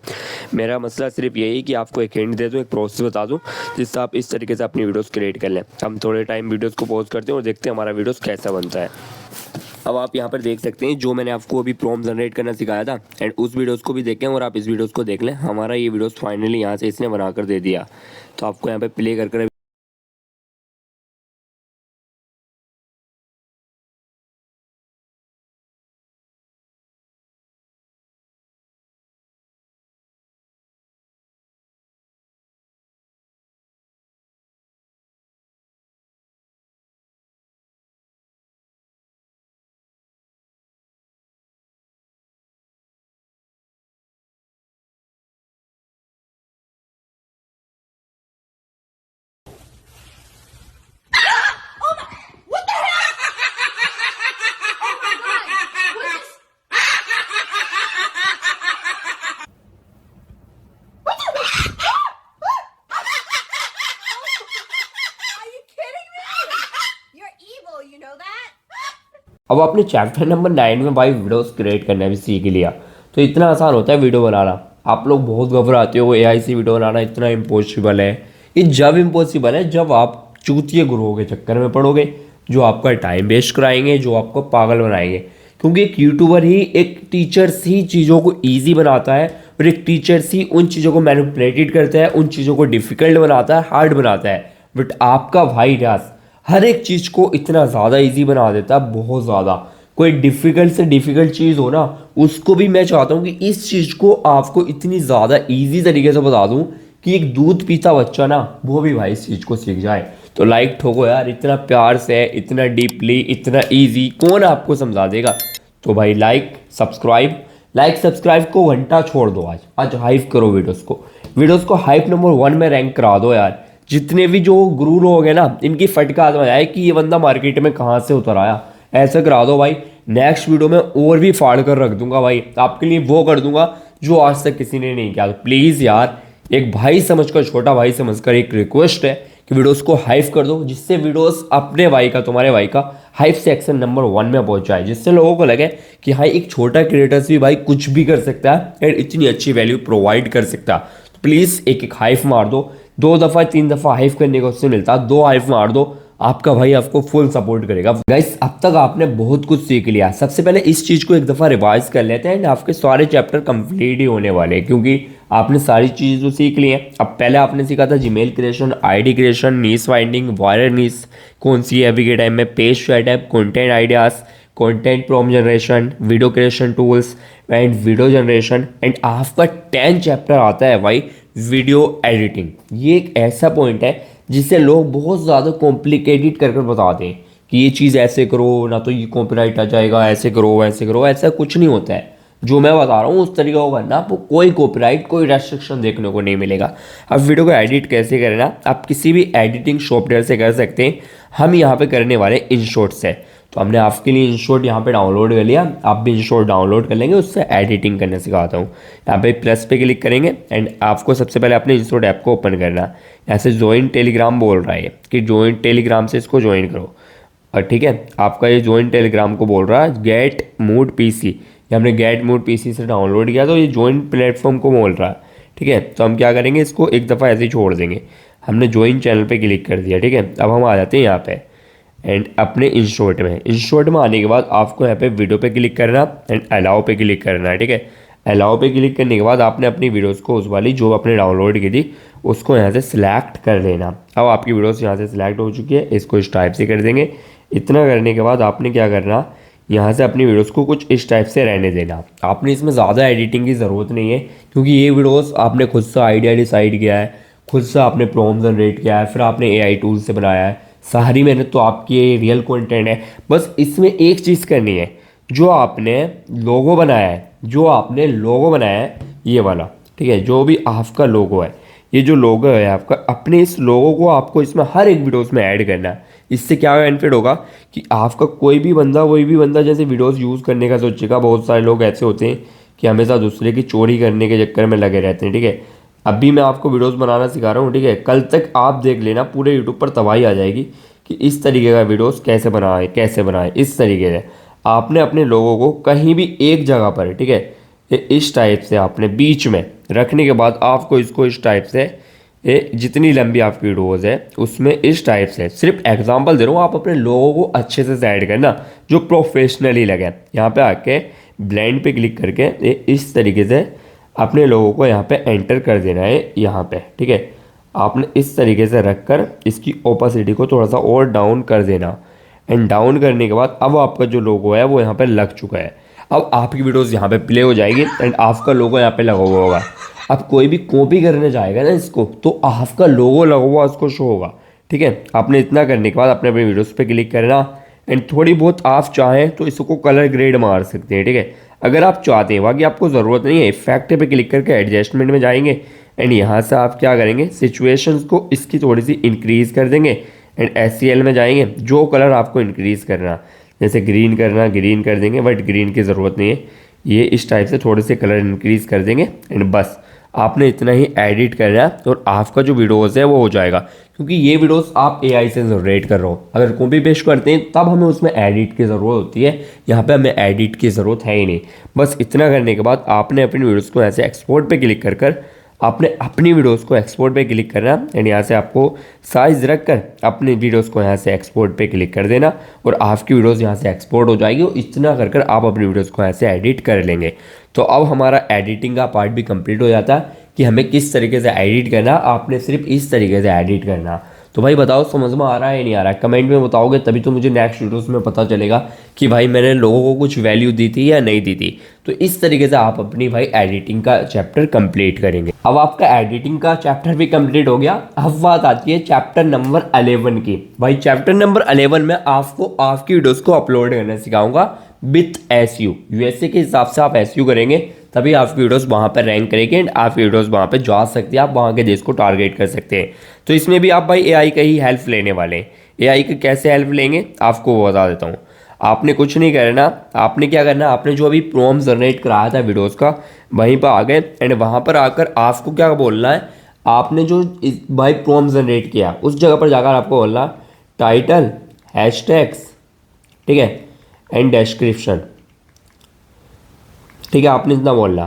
मेरा मसला सिर्फ यही कि आपको एक हिंट दे दूँ, एक प्रोसेस बता दूँ जिससे आप इस तरीके से अपनी वीडियोस क्रिएट कर लें। हम थोड़े टाइम वीडियोस को पॉज करते हैं और देखते हैं हमारा वीडियोस कैसा बनता है। अब आप यहाँ पर देख सकते हैं जो मैंने आपको अभी प्रॉम्प्ट जनरेट करना सिखाया था, एंड उस वीडियोस को भी देखें और आप इस वीडियोस को देख लें। हमारा ये वीडियोस फाइनली यहाँ से इसने बनाकर दे दिया, तो आपको यहाँ पे प्ले कर Are you kidding me? You're evil, you know that? अब आपने चैप्टर नंबर 9 में भाई वीडियोस क्रिएट करना भी सीख लिया, तो इतना आसान होता है वीडियो बनाना। आप लोग बहुत घबराते हो एआई से वीडियो बनाना इतना इम्पॉसिबल है। ये जब इम्पॉसिबल है जब आप चूतिए गुरुओं के चक्कर में पड़ोगे, जो आपका टाइम वेस्ट कराएंगे, जो आपको पागल बनाएंगे। क्योंकि एक यूट्यूबर ही, एक टीचर्स ही चीज़ों को ईजी बनाता है, और एक टीचर्स ही उन चीज़ों को मैनिपुलेटेड करता है, उन चीज़ों को डिफ़िकल्ट बनाता है, हार्ड बनाता है। बट आपका भाई रास हर एक चीज़ को इतना ज़्यादा इजी बना देता है, बहुत ज़्यादा। कोई डिफ़िकल्ट से डिफ़िकल्ट चीज़ हो ना, उसको भी मैं चाहता हूँ कि इस चीज़ को आपको इतनी ज़्यादा इजी तरीके से बता दूँ कि एक दूध पीता बच्चा ना वो भी भाई इस चीज़ को सीख जाए। तो लाइक ठोको यार, इतना प्यार से, इतना डीपली, इतना ईजी कौन आपको समझा देगा। तो भाई लाइक सब्सक्राइब को घंटा छोड़ दो, आज हाइप करो वीडियोस को हाइप नंबर 1 में रैंक करा दो यार। जितने भी जो गुरु लोग हैं ना, इनकी फटका आदमी आए कि ये बंदा मार्केट में कहाँ से उतर आया, ऐसे करा दो भाई। नेक्स्ट वीडियो में और भी फाड़ कर रख दूंगा भाई, आपके लिए वो कर दूंगा जो आज तक किसी ने नहीं किया। तो प्लीज़ यार, एक भाई समझकर, छोटा भाई समझकर एक रिक्वेस्ट है कि वीडियोस को हाइप कर दो, जिससे वीडियोस अपने भाई का, तुम्हारे भाई का हाइप सेक्शन नंबर 1 में पहुंच जाए, जिससे लोगों को लगे कि हाँ एक छोटा क्रिएटर्स भी भाई कुछ भी कर सकता है एंड इतनी अच्छी वैल्यू प्रोवाइड कर सकता है। तो प्लीज़ एक हाइप मार दो, 2 दफ़ा 3 दफ़ा हाइप करने को उससे मिलता है, 2 हाइप मार दो, आपका भाई आपको फुल सपोर्ट करेगा। गाइस अब तक आपने बहुत कुछ सीख लिया। सबसे पहले इस चीज़ को एक दफ़ा रिवाइज कर लेते हैं एंड आपके सारे चैप्टर कंप्लीट ही होने वाले हैं, क्योंकि आपने सारी चीज़ तो सीख ली हैं। अब पहले आपने सीखा था जीमेल क्रिएशन, आईडी क्रिएशन, नीस फाइंडिंग, वायरल नीस कौन सी है अभी के टाइम में, page setup, content ideas, content prompt generation, video creation tools and video generation. And आपका 10 चैप्टर आता है भाई वीडियो एडिटिंग। ये एक ऐसा पॉइंट है जिसे लोग बहुत ज़्यादा कॉम्प्लिकेटेड कर बताते हैं कि ये चीज़ ऐसे करो ना तो ये कॉपीराइट आ जाएगा, ऐसे करो वैसे करो। ऐसा कुछ नहीं होता है। जो मैं बता रहा हूँ उस तरीके को करना, आपको कोई कॉपीराइट कोई रेस्ट्रिक्शन देखने को नहीं मिलेगा। अब वीडियो को एडिट कैसे करना, आप किसी भी एडिटिंग सॉफ्टवेयर से कर सकते हैं। हम यहाँ पे करने वाले InShot से, तो हमने आपके लिए InShot यहाँ पे डाउनलोड कर लिया। आप भी InShot डाउनलोड कर लेंगे, उससे एडिटिंग करना सिखाता हूँ। यहाँ पे प्लस पे क्लिक करेंगे एंड आपको सबसे पहले अपने InShot ऐप को ओपन करना। यहाँ से ज्वाइन टेलीग्राम बोल रहा है कि ज्वाइन टेलीग्राम से इसको ज्वाइन करो। और ठीक है, आपका ये ज्वाइन टेलीग्राम को बोल रहा है गेट मूड PC। ये हमने गेट मूड PC से डाउनलोड किया, तो ये ज्वाइन प्लेटफॉर्म को बोल रहा है। ठीक है, तो हम क्या करेंगे, इसको एक दफ़ा ऐसे ही छोड़ देंगे। हमने ज्वाइन चैनल पे क्लिक कर दिया। ठीक है, अब हम आ जाते हैं यहाँ पे एंड अपने InShot में आने के बाद आपको यहाँ पे वीडियो पे क्लिक करना एंड अलाउ पे क्लिक करना है। ठीक है, अलाउ पे क्लिक करने के बाद आपने अपनी वीडियोस को उस वाली जो आपने डाउनलोड की थी उसको यहाँ से सिलेक्ट कर लेना। अब आपकी वीडियोस यहाँ से सिलेक्ट हो चुकी है, इसको इस टाइप से कर देंगे। इतना करने के बाद आपने क्या करना, यहाँ से अपनी वीडियोस को कुछ इस टाइप से रहने देना। आपने इसमें ज़्यादा एडिटिंग की ज़रूरत नहीं है, क्योंकि ये वीडियोस आपने खुद से आइडिया डिसाइड किया है, खुद से आपने प्रॉम्प्ट जनरेट किया है, फिर आपने AI टूल से बनाया है। सारी मेहनत तो आपकी रियल कंटेंट है। बस इसमें एक चीज़ करनी है, जो आपने लोगो बनाया है ये वाला, ठीक है, जो भी आपका लोगो है, ये जो लोगो है आपका, अपने इस लोगो को आपको इसमें हर एक वीडियोस में ऐड करना है। इससे क्या बेनिफिट होगा कि आपका कोई भी बंदा जैसे वीडियोस यूज़ करने का सोचेगा। बहुत सारे लोग ऐसे होते हैं कि हमेशा दूसरे की चोरी करने के चक्कर में लगे रहते हैं। ठीक है, अभी मैं आपको वीडियोस बनाना सिखा रहा हूँ। ठीक है, कल तक आप देख लेना, पूरे यूट्यूब पर तबाही आ जाएगी कि इस तरीके का वीडियोस कैसे बनाएं। इस तरीके से आपने अपने लोगों को कहीं भी एक जगह पर, ठीक है, इस टाइप से आपने बीच में रखने के बाद आपको इसको इस टाइप से, जितनी लंबी आपकी वीडियोज़ है उसमें इस टाइप से, सिर्फ एग्जांपल दे रहा हूँ, आप अपने लोगों को अच्छे से ऐड करना जो प्रोफेशनली लगे। यहाँ पे आके ब्लेंड पे क्लिक करके इस तरीके से अपने लोगों को यहाँ पे एंटर कर देना है यहाँ पे। ठीक है, आपने इस तरीके से रख कर इसकी ओपेसिटी को थोड़ा सा और डाउन कर देना एंड डाउन करने के बाद अब आपका जो लोगो है वो यहाँ पे लग चुका है। अब आपकी वीडियोस यहाँ पे प्ले हो जाएगी एंड आपका लोगो यहाँ पे लगा हुआ होगा। अब कोई भी कॉपी करने जाएगा ना इसको, तो आपका लोगो लगा हुआ उसको शो होगा। ठीक है, आपने इतना करने के बाद अपने अपने वीडियोस पे क्लिक करना एंड थोड़ी बहुत आप चाहें तो इसको कलर ग्रेड मार सकते हैं। ठीक है, अगर आप चाहते हैं, बाकी आपको ज़रूरत नहीं है। इफेक्ट पे क्लिक करके एडजस्टमेंट में जाएंगे एंड यहाँ से आप क्या करेंगे, सिचुएशंस को इसकी थोड़ी सी इंक्रीज़ कर देंगे एंड SCL में जाएंगे। जो कलर आपको इंक्रीज़ करना, जैसे ग्रीन करना, ग्रीन कर देंगे, बट ग्रीन की ज़रूरत नहीं है। ये इस टाइप से थोड़े से कलर इंक्रीज़ कर देंगे एंड बस आपने इतना ही एडिट करना है और आपका जो वीडियोज़ है वो हो जाएगा। क्योंकि ये वीडियोस आप AI से जनरेट कर रहे हो, अगर कॉपी पेस्ट करते हैं तब हमें उसमें एडिट की ज़रूरत होती है। यहाँ पे हमें एडिट की ज़रूरत है ही नहीं। बस इतना करने के बाद आपने अपनी वीडियोस को ऐसे एक्सपोर्ट पे क्लिक कर आपने अपनी वीडियोस को एक्सपोर्ट पे क्लिक करना एंड यहाँ से आपको साइज़ रख कर अपनी वीडियोस को यहाँ से एक्सपोर्ट पे क्लिक कर देना और आपकी वीडियोस यहाँ से एक्सपोर्ट हो जाएगी। और इतना कर आप अपनी वीडियोस को ऐसे एडिट कर लेंगे। तो अब हमारा एडिटिंग का पार्ट भी कंप्लीट हो जाता है कि हमें किस तरीके से एडिट करना। आपने सिर्फ इस तरीके से एडिट करना। तो भाई बताओ समझ में आ रहा है या नहीं आ रहा है? कमेंट में बताओगे तभी तो मुझे नेक्स्ट वीडियोस में पता चलेगा कि भाई मैंने लोगों को कुछ वैल्यू दी थी या नहीं दी थी। तो इस तरीके से आप अपनी भाई एडिटिंग का चैप्टर कंप्लीट करेंगे। अब आपका एडिटिंग का चैप्टर भी कंप्लीट हो गया। अब बात आती है चैप्टर नंबर 11 की। भाई चैप्टर नंबर 11 में आपको आपकी वीडियोस को अपलोड करना सिखाऊंगा विथ SEO। USA के हिसाब से आप SEO करेंगे तभी आपकी वीडियोस वहाँ पर रैंक करेगी एंड आपकी वीडियोस वहाँ पर जा सकती है। आप वहाँ के देश को टारगेट कर सकते हैं। तो इसमें भी आप भाई AI का ही हेल्प लेने वाले हैं। AI की कैसे हेल्प लेंगे आपको वो बता देता हूँ। आपने कुछ नहीं करना। आपने क्या करना, आपने जो अभी प्रॉम्प्ट जनरेट कराया था वीडियोज़ का, वहीं पर आ गए एंड वहाँ पर आकर आपको क्या बोलना है, आपने जो भाई प्रॉम्प्ट जनरेट किया उस जगह पर जाकर आपको बोलना टाइटल, हैशटैग्स, ठीक है, एंड डिस्क्रिप्शन। ठीक है, आपने इतना बोलना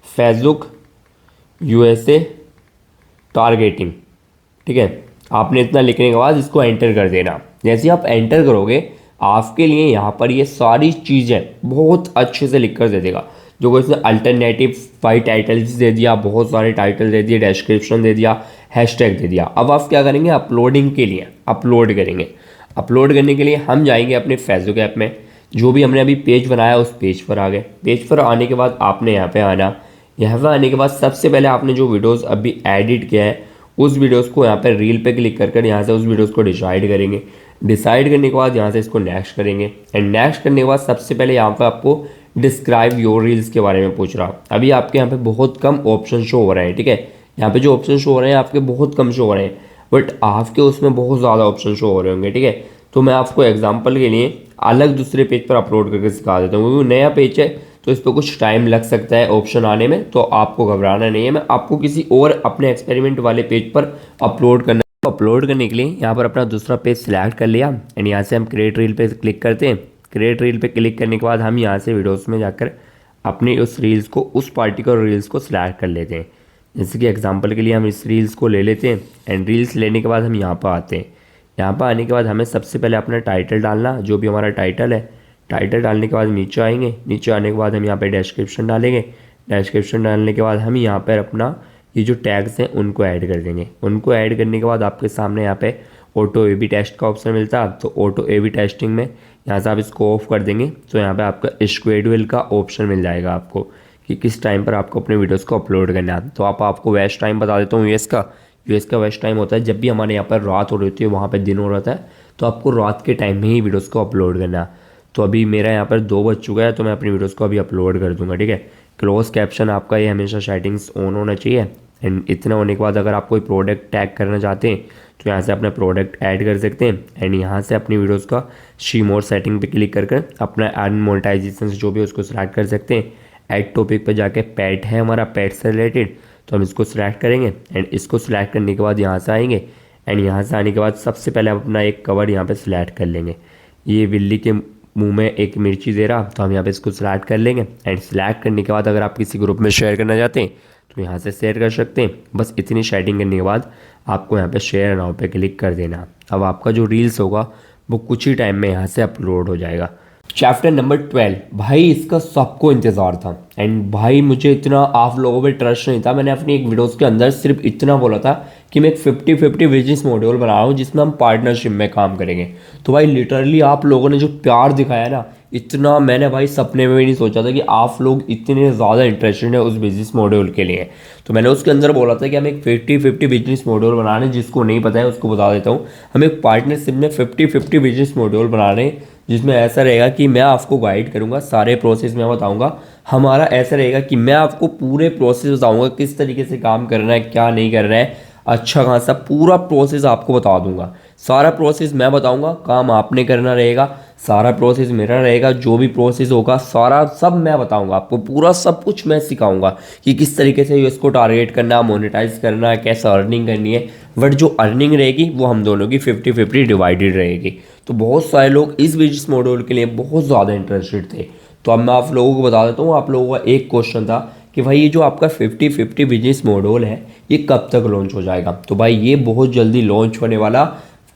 फेसबुक USA टारगेटिंग। ठीक है, आपने इतना लिखने के बाद इसको एंटर कर देना। जैसे आप एंटर करोगे आपके लिए यहाँ पर ये सारी चीज़ें बहुत अच्छे से लिख कर दे देगा। जो इसने अल्टरनेटिव 5 टाइटल्स दे दिया, बहुत सारे टाइटल दे दिए, डिस्क्रिप्शन दे दिया, हैशटैग दे दिया। अब आप क्या करेंगे, अपलोडिंग के लिए अपलोड करेंगे। अपलोड करने के लिए हम जाएंगे अपने फेसबुक ऐप में, जो भी हमने अभी पेज बनाया उस पेज पर आ गए। पेज पर आने के बाद आपने यहाँ पे आना। यहाँ पर आने के बाद सबसे पहले आपने जो वीडियोस अभी एडिट किया है उस वीडियोस को यहाँ पर रील पे क्लिक कर यहाँ से उस वीडियोस को डिसाइड करेंगे। डिसाइड करने के बाद यहाँ से इसको नेक्स्ट करेंगे एंड नेक्स्ट करने के बाद सबसे पहले यहाँ पर आपको डिस्क्राइब योर रील्स के बारे में पूछ रहा। अभी आपके यहाँ पे बहुत कम ऑप्शन शो हो रहे हैं, ठीक है। यहाँ पे जो ऑप्शन शो हो रहे हैं आपके बहुत कम शो हो रहे हैं, बट आपके उसमें बहुत ज़्यादा ऑप्शन शो हो रहे होंगे, ठीक है। तो मैं आपको एग्जांपल के लिए अलग दूसरे पेज पर अपलोड करके सिखा देता हूँ, क्योंकि नया पेज है तो इस पर कुछ टाइम लग सकता है ऑप्शन आने में, तो आपको घबराना नहीं है। मैं आपको किसी और अपने एक्सपेरिमेंट वाले पेज पर अपलोड करना। अपलोड करने के लिए यहाँ पर अपना दूसरा पेज सिलेक्ट कर लिया एंड यहाँ से हम क्रिएट रील पे क्लिक करते हैं। क्रिएट रील पे क्लिक करने के बाद हम यहाँ से वीडियोस में जाकर अपनी उस रील्स को, उस पार्टिकुलर रील्स को सिलेक्ट कर लेते हैं। जैसे कि एग्जांपल के लिए हम इस रील्स को ले लेते हैं एंड रील्स लेने के बाद हम यहाँ पर आते हैं। यहाँ पर आने के बाद हमें सबसे पहले अपना टाइटल डालना, जो भी हमारा टाइटल है। टाइटल डालने के बाद नीचे आएंगे, नीचे आने के बाद हम यहाँ पर डिस्क्रिप्शन डालेंगे। डिस्क्रिप्शन डालने के बाद हम यहाँ पर अपना ये जो टैग्स हैं उनको ऐड कर देंगे। उनको ऐड करने के बाद आपके सामने यहाँ पे ऑटो ए बी टेस्ट का ऑप्शन मिलता है, तो ऑटो ए बी टेस्टिंग में यहाँ से आप इसको ऑफ कर देंगे, तो यहाँ पे आपका शेड्यूल का ऑप्शन मिल जाएगा आपको कि किस टाइम पर आपको अपने वीडियोस को अपलोड करना है। तो आपको वेस्ट टाइम बता देता हूँ। यूएस का वेस्ट टाइम होता है जब भी हमारे यहाँ पर रात हो रही होती है, वहाँ पर दिन हो रहा है, तो आपको रात के टाइम में ही वीडियोज़ को अपलोड करना है। तो अभी मेरा यहाँ पर 2 बज चुका है, तो मैं अपनी वीडियोज़ को अभी अपलोड कर दूँगा, ठीक है। क्लोज कैप्शन आपका ये हमेशा सेटिंग्स ऑन होना चाहिए एंड इतना होने के बाद अगर आप कोई प्रोडक्ट टैग करना चाहते हैं तो यहाँ से अपना प्रोडक्ट ऐड कर सकते हैं एंड यहाँ से अपनी वीडियोस का शी मोर सेटिंग पे क्लिक कर अपना अर्न मोनेटाइजेशन जो भी उसको सिलेक्ट कर सकते हैं। ऐड टॉपिक पे जाके पेट है हमारा, पेट से रिलेटेड, तो हम इसको सिलेक्ट करेंगे एंड इसको सिलेक्ट करने के बाद यहाँ से आएंगे एंड यहाँ से आने के बाद सबसे पहले आप अपना एक कवर यहाँ पर सिलेक्ट कर लेंगे। ये बिल्ली के मुंह में एक मिर्ची दे रहा, तो हम यहाँ पे इसको सिलेक्ट कर लेंगे एंड सिलेक्ट करने के बाद अगर आप किसी ग्रुप में शेयर करना चाहते हैं तो यहाँ से शेयर कर सकते हैं। बस इतनी सेटिंग करने के बाद आपको यहाँ पे शेयर नाउ पे क्लिक कर देना। अब आपका जो रील्स होगा वो कुछ ही टाइम में यहाँ से अपलोड हो जाएगा। चैप्टर नंबर 12, भाई इसका सबको इंतज़ार था एंड भाई मुझे इतना आप लोगों पे ट्रस्ट नहीं था। मैंने अपनी एक वीडियोस के अंदर सिर्फ इतना बोला था कि मैं एक 50-50 बिजनेस मॉड्यूल बना रहा हूँ जिसमें हम पार्टनरशिप में काम करेंगे। तो भाई लिटरली आप लोगों ने जो प्यार दिखाया ना, इतना मैंने भाई सपने में भी नहीं सोचा था कि आप लोग इतने ज़्यादा इंटरेस्टेड हैं उस बिजनेस मॉड्यूल के लिए। तो मैंने उसके अंदर बोला था कि हम एक 50-50 बिजनेस मॉड्यूल बना रहे हैं। जिसको नहीं पता है उसको बता देता हूँ, हम एक पार्टनरशिप में 50-50 बिजनेस मॉड्यूल बना रहे हैं, जिसमें ऐसा रहेगा कि मैं आपको गाइड करूँगा, सारे प्रोसेस मैं बताऊँगा। हमारा ऐसा रहेगा कि मैं आपको पूरे प्रोसेस बताऊँगा, किस तरीके से काम करना है, क्या नहीं करना है, अच्छा खासा पूरा प्रोसेस आपको बता दूंगा। सारा प्रोसेस मैं बताऊंगा, काम आपने करना रहेगा, सारा प्रोसेस मेरा रहेगा। जो भी प्रोसेस होगा सारा सब मैं बताऊंगा आपको, पूरा सब कुछ मैं सिखाऊंगा कि किस तरीके से इसको टारगेट करना, मोनेटाइज करना है, कैसे अर्निंग करनी है। बट जो अर्निंग रहेगी वो हम दोनों की 50-50 डिवाइडेड रहेगी। तो बहुत सारे लोग इस बिजनेस मॉड्यूल के लिए बहुत ज़्यादा इंटरेस्टेड थे। तो अब मैं आप लोगों को बता देता हूँ। आप लोगों का एक क्वेश्चन था कि भाई ये जो आपका 50-50 बिजनेस मॉड्यूल है ये कब तक लॉन्च हो जाएगा। तो भाई ये बहुत जल्दी लॉन्च होने वाला।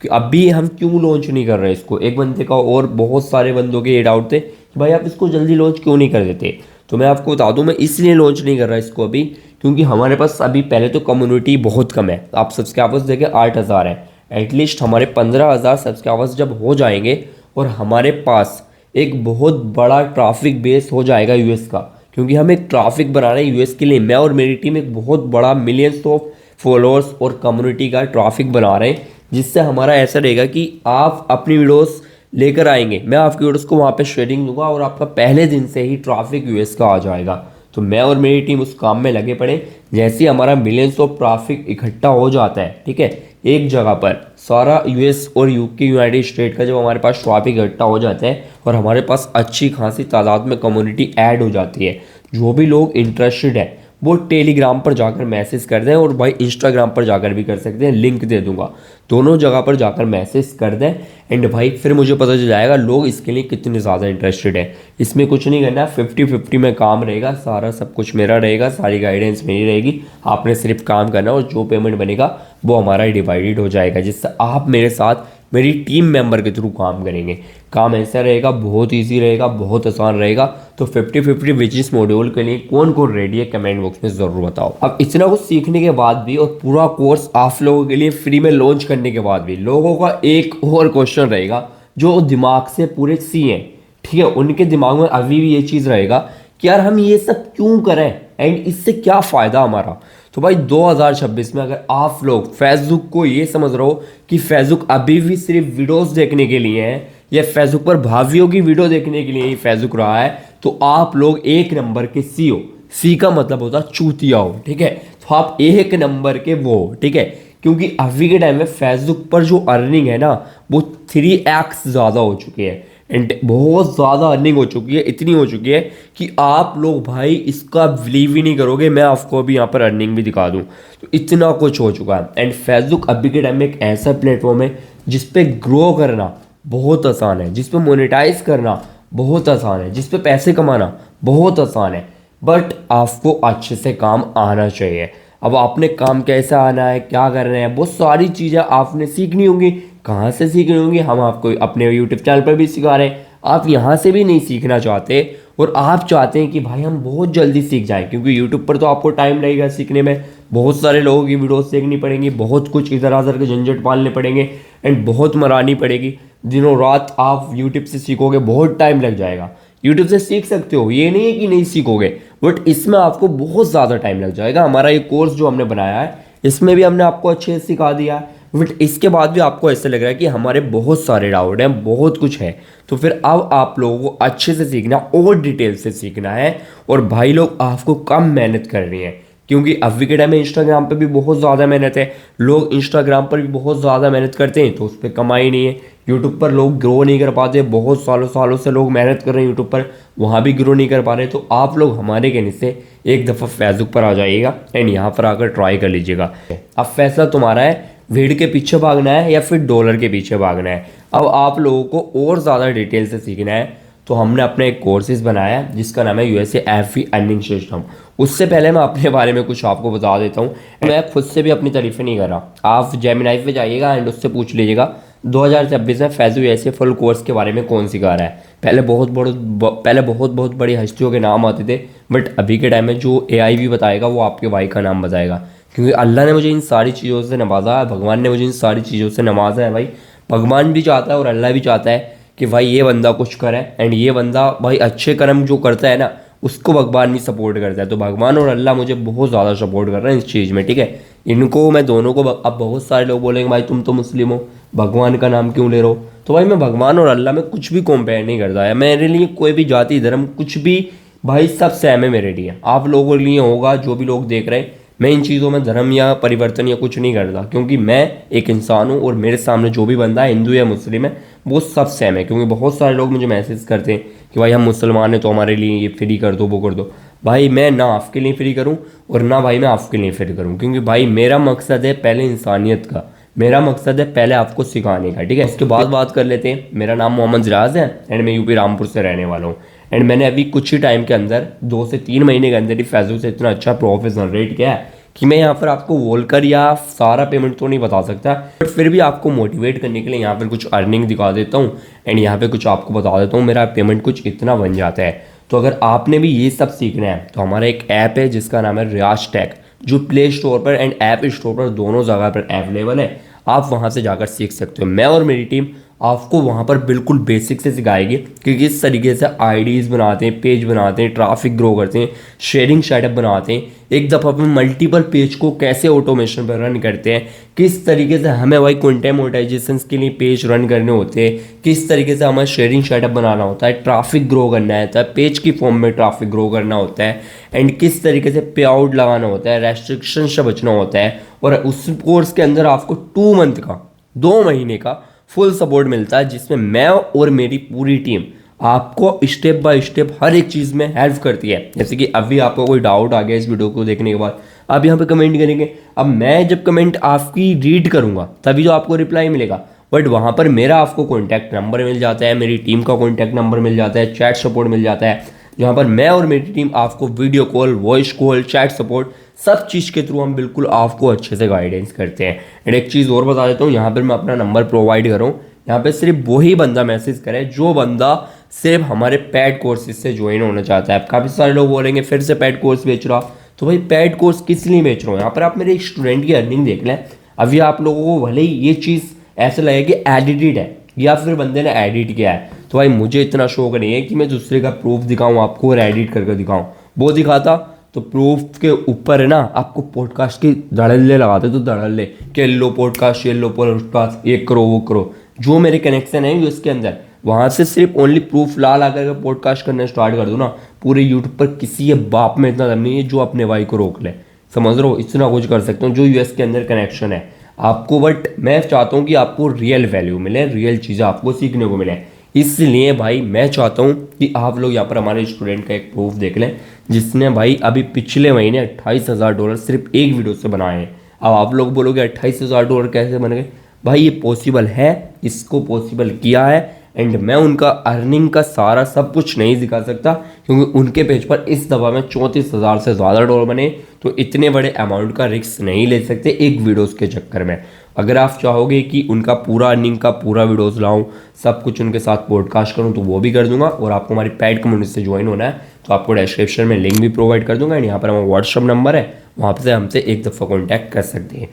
अभी हम क्यों लॉन्च नहीं कर रहे इसको, एक बंदे का और बहुत सारे बंदों के ये डाउट थे कि भाई आप इसको जल्दी लॉन्च क्यों नहीं कर देते। तो मैं आपको बता दूं, मैं इसलिए लॉन्च नहीं कर रहा इसको अभी, क्योंकि हमारे पास अभी पहले तो कम्युनिटी बहुत कम है। आप सब्सक्राइबर्स देखें 8,000 है, एटलीस्ट हमारे 15,000 सब्सक्राइबर्स जब हो जाएंगे और हमारे पास एक बहुत बड़ा ट्रैफिक बेस हो जाएगा यूएस का, क्योंकि हम एक ट्रैफिक बना रहे हैं यूएस के लिए। मैं और मेरी टीम एक बहुत बड़ा मिलियंस ऑफ फॉलोअर्स और कम्युनिटी का ट्रैफिक बना रहे हैं, जिससे हमारा ऐसा रहेगा कि आप अपनी वीडियोस लेकर आएंगे, मैं आपकी वीडियोस को वहाँ पे शेयरिंग दूंगा और आपका पहले दिन से ही ट्रैफिक यूएस का आ जाएगा। तो मैं और मेरी टीम उस काम में लगे पड़े। जैसे ही हमारा मिलियंस ऑफ ट्रैफिक इकट्ठा हो जाता है, ठीक है, एक जगह पर सारा यूएस और यूके यूनाइटेड स्टेट का जब हमारे पास ट्रैफिक इकट्ठा हो जाता है और हमारे पास अच्छी खासी तादाद में कम्युनिटी ऐड हो जाती है, जो भी लोग इंटरेस्टेड है वो टेलीग्राम पर जाकर मैसेज कर दें, और भाई इंस्टाग्राम पर जाकर भी कर सकते हैं, लिंक दे दूंगा, दोनों जगह पर जाकर मैसेज कर दें। एंड भाई फिर मुझे पता चल जाएगा लोग इसके लिए कितने ज़्यादा इंटरेस्टेड है। इसमें कुछ नहीं करना, 50-50 में काम रहेगा, सारा सब कुछ मेरा रहेगा, सारी गाइडेंस मेरी रहेगी, आपने सिर्फ काम करना और जो पेमेंट बनेगा वो हमारा डिवाइडेड हो जाएगा, जिससे आप मेरे साथ मेरी टीम मेंबर के थ्रू काम करेंगे। काम ऐसा रहेगा, बहुत ईजी रहेगा, बहुत आसान रहेगा। तो 50-50 बिजनेस मॉड्यूल के लिए कौन कौन रेडी है कमेंट बॉक्स में ज़रूर बताओ। अब इतना कुछ सीखने के बाद भी और पूरा कोर्स आप लोगों के लिए फ्री में लॉन्च करने के बाद भी लोगों का एक और क्वेश्चन रहेगा जो दिमाग से पूरे सी हैं, ठीक है, उनके दिमाग में अभी भी ये चीज़ रहेगा कि यार हम ये सब क्यों करें एंड इससे क्या फ़ायदा हमारा। तो भाई 2026 में अगर आप लोग फेसबुक को ये समझ रहे हो कि फेसबुक अभी भी सिर्फ वीडियोस देखने के लिए है या फेसबुक पर भावियों की वीडियो देखने के लिए ही फेसबुक रहा है, तो आप लोग एक नंबर के सी हो। सी का मतलब होता है चूतिया हो, ठीक है। तो आप एक नंबर के वो हो, ठीक है, क्योंकि अभी के टाइम में फेसबुक पर जो अर्निंग है ना वो 3x ज़्यादा हो चुकी है एंड बहुत ज़्यादा अर्निंग हो चुकी है, इतनी हो चुकी है कि आप लोग भाई इसका बिलीव ही नहीं करोगे। मैं आपको अभी यहाँ पर अर्निंग भी दिखा दूँ, तो इतना कुछ हो चुका है। एंड फेसबुक अभी के टाइम में एक ऐसा प्लेटफॉर्म है जिस पे ग्रो करना बहुत आसान है, जिस पे मोनेटाइज करना बहुत आसान है, जिस पे पैसे कमाना बहुत आसान है, बट आपको अच्छे से काम आना चाहिए। अब आपने काम कैसे आना है, क्या करना है, बहुत सारी चीज़ें आपने सीखनी होंगी। कहाँ से सीखनी होंगी, हम आपको अपने यूट्यूब चैनल पर भी सिखा रहे हैं। आप यहाँ से भी नहीं सीखना चाहते और आप चाहते हैं कि भाई हम बहुत जल्दी सीख जाएं, क्योंकि यूट्यूब पर तो आपको टाइम लगेगा सीखने में, बहुत सारे लोगों की वीडियोस देखनी पड़ेंगी, बहुत कुछ इधर उधर के झंझट पालने पड़ेंगे एंड बहुत मरानी पड़ेगी। दिनों रात आप यूट्यूब से सीखोगे, बहुत टाइम लग जाएगा। यूट्यूब से सीख सकते हो, ये नहीं है कि नहीं सीखोगे, बट इसमें आपको बहुत ज़्यादा टाइम लग जाएगा। हमारा ये कोर्स जो हमने बनाया है इसमें भी हमने आपको अच्छे से सिखा दिया है, बट इसके बाद भी आपको ऐसा लग रहा है कि हमारे बहुत सारे डाउट हैं, बहुत कुछ है। तो फिर अब आप लोगों को अच्छे से सीखना और डिटेल से सीखना है। और भाई लोग आपको कम मेहनत करनी है, क्योंकि अभी के टाइम में इंस्टाग्राम पे भी बहुत ज़्यादा मेहनत है। लोग इंस्टाग्राम पर भी बहुत ज़्यादा मेहनत करते हैं तो उस पर कमाई नहीं है। यूट्यूब पर लोग ग्रो नहीं कर पाते, बहुत सालों सालों से लोग मेहनत कर रहे हैं यूट्यूब पर, वहाँ भी ग्रो नहीं कर पा रहे। तो आप लोग हमारे कहने से एक दफ़ा फेसबुक पर आ जाइएगा एंड यहाँ पर आकर ट्राई कर लीजिएगा। अब फैसला तुम्हारा है, भीड़ के पीछे भागना है या फिर डॉलर के पीछे भागना है। अब आप लोगों को और ज़्यादा डिटेल से सीखना है तो हमने अपने एक कोर्सेज बनाया है जिसका नाम है यूएसए एफी अर्निंग सिस्टम। उससे पहले मैं अपने बारे में कुछ आपको बता देता हूँ। मैं खुद से भी अपनी तारीफें नहीं कर रहा, आप जेमिनाई पे जाइएगा एंड उससे पूछ लीजिएगा 2026 में फैज़ू यूएसए फुल कोर्स के बारे में कौन सिखा रहा है। पहले बहुत बड़ी हस्तियों के नाम आते थे, बट अभी के टाइम में जो एआई भी बताएगा वो आपके भाई का नाम बताएगा, क्योंकि अल्लाह ने मुझे इन सारी चीज़ों से नवाजा है, भगवान ने मुझे इन सारी चीज़ों से नवाजा है। भाई भगवान भी चाहता है और अल्लाह भी चाहता है कि भाई ये बंदा कुछ करे एंड ये बंदा भाई अच्छे कर्म जो करता है ना उसको भगवान भी सपोर्ट करता है। तो भगवान और अल्लाह मुझे बहुत ज़्यादा सपोर्ट कर रहे हैं इस चीज़ में, ठीक है। इनको मैं दोनों को अब बहुत सारे लोग बोलेंगे भाई तुम तो मुस्लिम हो, भगवान का नाम क्यों ले रहे हो। तो भाई मैं भगवान और अल्लाह में कुछ भी कंपेयर नहीं करता है। मेरे लिए कोई भी जाति धर्म कुछ भी भाई सब सेम है मेरे लिए। आप लोगों के लिए होगा, जो भी लोग देख रहे हैं, मैं इन चीज़ों में धर्म या परिवर्तन या कुछ नहीं करता, क्योंकि मैं एक इंसान हूँ और मेरे सामने जो भी बंदा है, हिंदू या मुस्लिम है, वो सब सेम है। क्योंकि बहुत सारे लोग मुझे मैसेज करते हैं कि भाई हम मुसलमान हैं तो हमारे लिए ये फ्री कर दो, वो कर दो। भाई मैं ना आपके लिए फ्री करूँ और ना भाई मैं आपके लिए फ्री करूँ, क्योंकि भाई मेरा मकसद है पहले इंसानियत का, मेरा मकसद है पहले आपको सिखाने का, ठीक है। उसके बाद बात कर लेते हैं। मेरा नाम मोहम्मद जिराज है एंड मैं यूपी रामपुर से रहने वाला हूँ। एंड मैंने अभी कुछ ही टाइम के अंदर 2 से 3 महीने के अंदर ही फेसबुक से इतना अच्छा प्रॉफिट जनरेट किया है कि मैं यहाँ पर आपको बोलकर या सारा पेमेंट तो नहीं बता सकता, बट फिर भी आपको मोटिवेट करने के लिए यहाँ पर कुछ अर्निंग दिखा देता हूँ एंड यहाँ पे कुछ आपको बता देता हूँ। मेरा पेमेंट कुछ इतना बन जाता है। तो अगर आपने भी ये सब सीखना है तो हमारा एक ऐप है जिसका नाम है रियाज टेक, जो प्ले स्टोर पर एंड ऐप स्टोर पर दोनों जगह पर अवेलेबल है। आप वहाँ से जाकर सीख सकते हो। मैं और मेरी टीम आपको वहाँ पर बिल्कुल बेसिक से सिखाएगी कि किस तरीके से आईडीज़ बनाते हैं, पेज बनाते हैं, ट्रैफिक ग्रो करते हैं, शेयरिंग सेटअप बनाते हैं, एक दफ़ा में मल्टीपल पेज को कैसे ऑटोमेशन पर रन करते हैं, किस तरीके से हमें भाई कंटेंट मोनेटाइजेशन के लिए पेज रन करने होते हैं, किस तरीके से हमें शेयरिंग सेटअप बनाना होता है, ट्रैफिक ग्रो करना होता है, पेज की फॉर्म में ट्रैफिक ग्रो करना होता है एंड किस तरीके से पे आउट लगाना होता है, रेस्ट्रिक्शन से बचना होता है। और उस कोर्स के अंदर आपको 2 मंथ का, 2 महीने का फुल सपोर्ट मिलता है, जिसमें मैं और मेरी पूरी टीम आपको स्टेप बाय स्टेप हर एक चीज़ में हेल्प करती है। जैसे कि अभी आपको कोई डाउट आ गया इस वीडियो को देखने के बाद, आप यहाँ पे कमेंट करेंगे। अब मैं जब कमेंट आपकी रीड करूँगा तभी तो आपको रिप्लाई मिलेगा, बट वहाँ पर मेरा आपको कॉन्टैक्ट नंबर मिल जाता है, मेरी टीम का कॉन्टैक्ट नंबर मिल जाता है, चैट सपोर्ट मिल जाता है, जहाँ पर मैं और मेरी टीम आपको video call, voice call, chat support सब चीज़ के थ्रू हम बिल्कुल आपको अच्छे से गाइडेंस करते हैं। एंड एक चीज़ और बता देता हूँ, यहाँ पर मैं अपना नंबर प्रोवाइड कर रहा हूँ। यहाँ पे सिर्फ वही बंदा मैसेज करे जो बंदा सिर्फ हमारे पेड कोर्सेज से ज्वाइन होना चाहता है। काफ़ी सारे लोग बोलेंगे फिर से पेड कोर्स बेच रहा, तो भाई पेड कोर्स किस लिए बेच रहा हूँ? यहाँ पर आप मेरे एक स्टूडेंट की अर्निंग देख लें। अभी आप लोगों को भले ही ये चीज़ ऐसा लगे कि एडिटेड है या फिर बंदे ने एडिट किया है, तो भाई मुझे इतना शौक नहीं है कि मैं दूसरे का प्रूफ दिखाऊँ आपको और एडिट करके दिखाऊँ। वो दिखाता तो प्रूफ के ऊपर है ना आपको पॉडकास्ट की धड़ल्ले लगाते, तो धड़ल्ले कि लो पॉडकास्ट, ये लो पॉडकास्ट, ये करो वो करो। जो मेरे कनेक्शन है उसके अंदर, वहाँ से सिर्फ ओनली प्रूफ ला ला करके पॉडकास्ट करना स्टार्ट कर दो ना, पूरे यूट्यूब पर किसी के बाप में इतना दम नहीं है जो अपने भाई को रोक ले। समझ रहे हो? इतना कुछ कर सकते हो जो यूएस के अंदर कनेक्शन है आपको। बट मैं चाहता हूँ कि आपको रियल वैल्यू मिले, रियल चीज़ें आपको सीखने को मिले। इसलिए भाई मैं चाहता हूँ कि आप लोग यहाँ पर हमारे स्टूडेंट का एक प्रूफ देख लें जिसने भाई अभी पिछले महीने $28,000 सिर्फ एक वीडियो से बनाए हैं। अब आप लोग बोलोगे $28,000 कैसे बन गए? भाई ये पॉसिबल है, इसको पॉसिबल किया है। एंड मैं उनका अर्निंग का सारा सब कुछ नहीं दिखा सकता क्योंकि उनके पेज पर इस दफ़ा में 34,000 से ज़्यादा डॉलर बने, तो इतने बड़े अमाउंट का रिस्क नहीं ले सकते एक वीडियोस के चक्कर में। अगर आप चाहोगे कि उनका पूरा अर्निंग का पूरा वीडियोस लाऊं, सब कुछ उनके साथ पॉडकास्ट करूं, तो वो भी कर दूंगा। और आपको हमारी पेड कम्युनिटी से ज्वाइन होना है तो आपको डिस्क्रिप्शन में लिंक भी प्रोवाइड कर दूंगा। एंड यहाँ पर हमारा व्हाट्सअप नंबर है, वहाँ से हमसे एक दफ़ा कॉन्टैक्ट कर सकते हैं।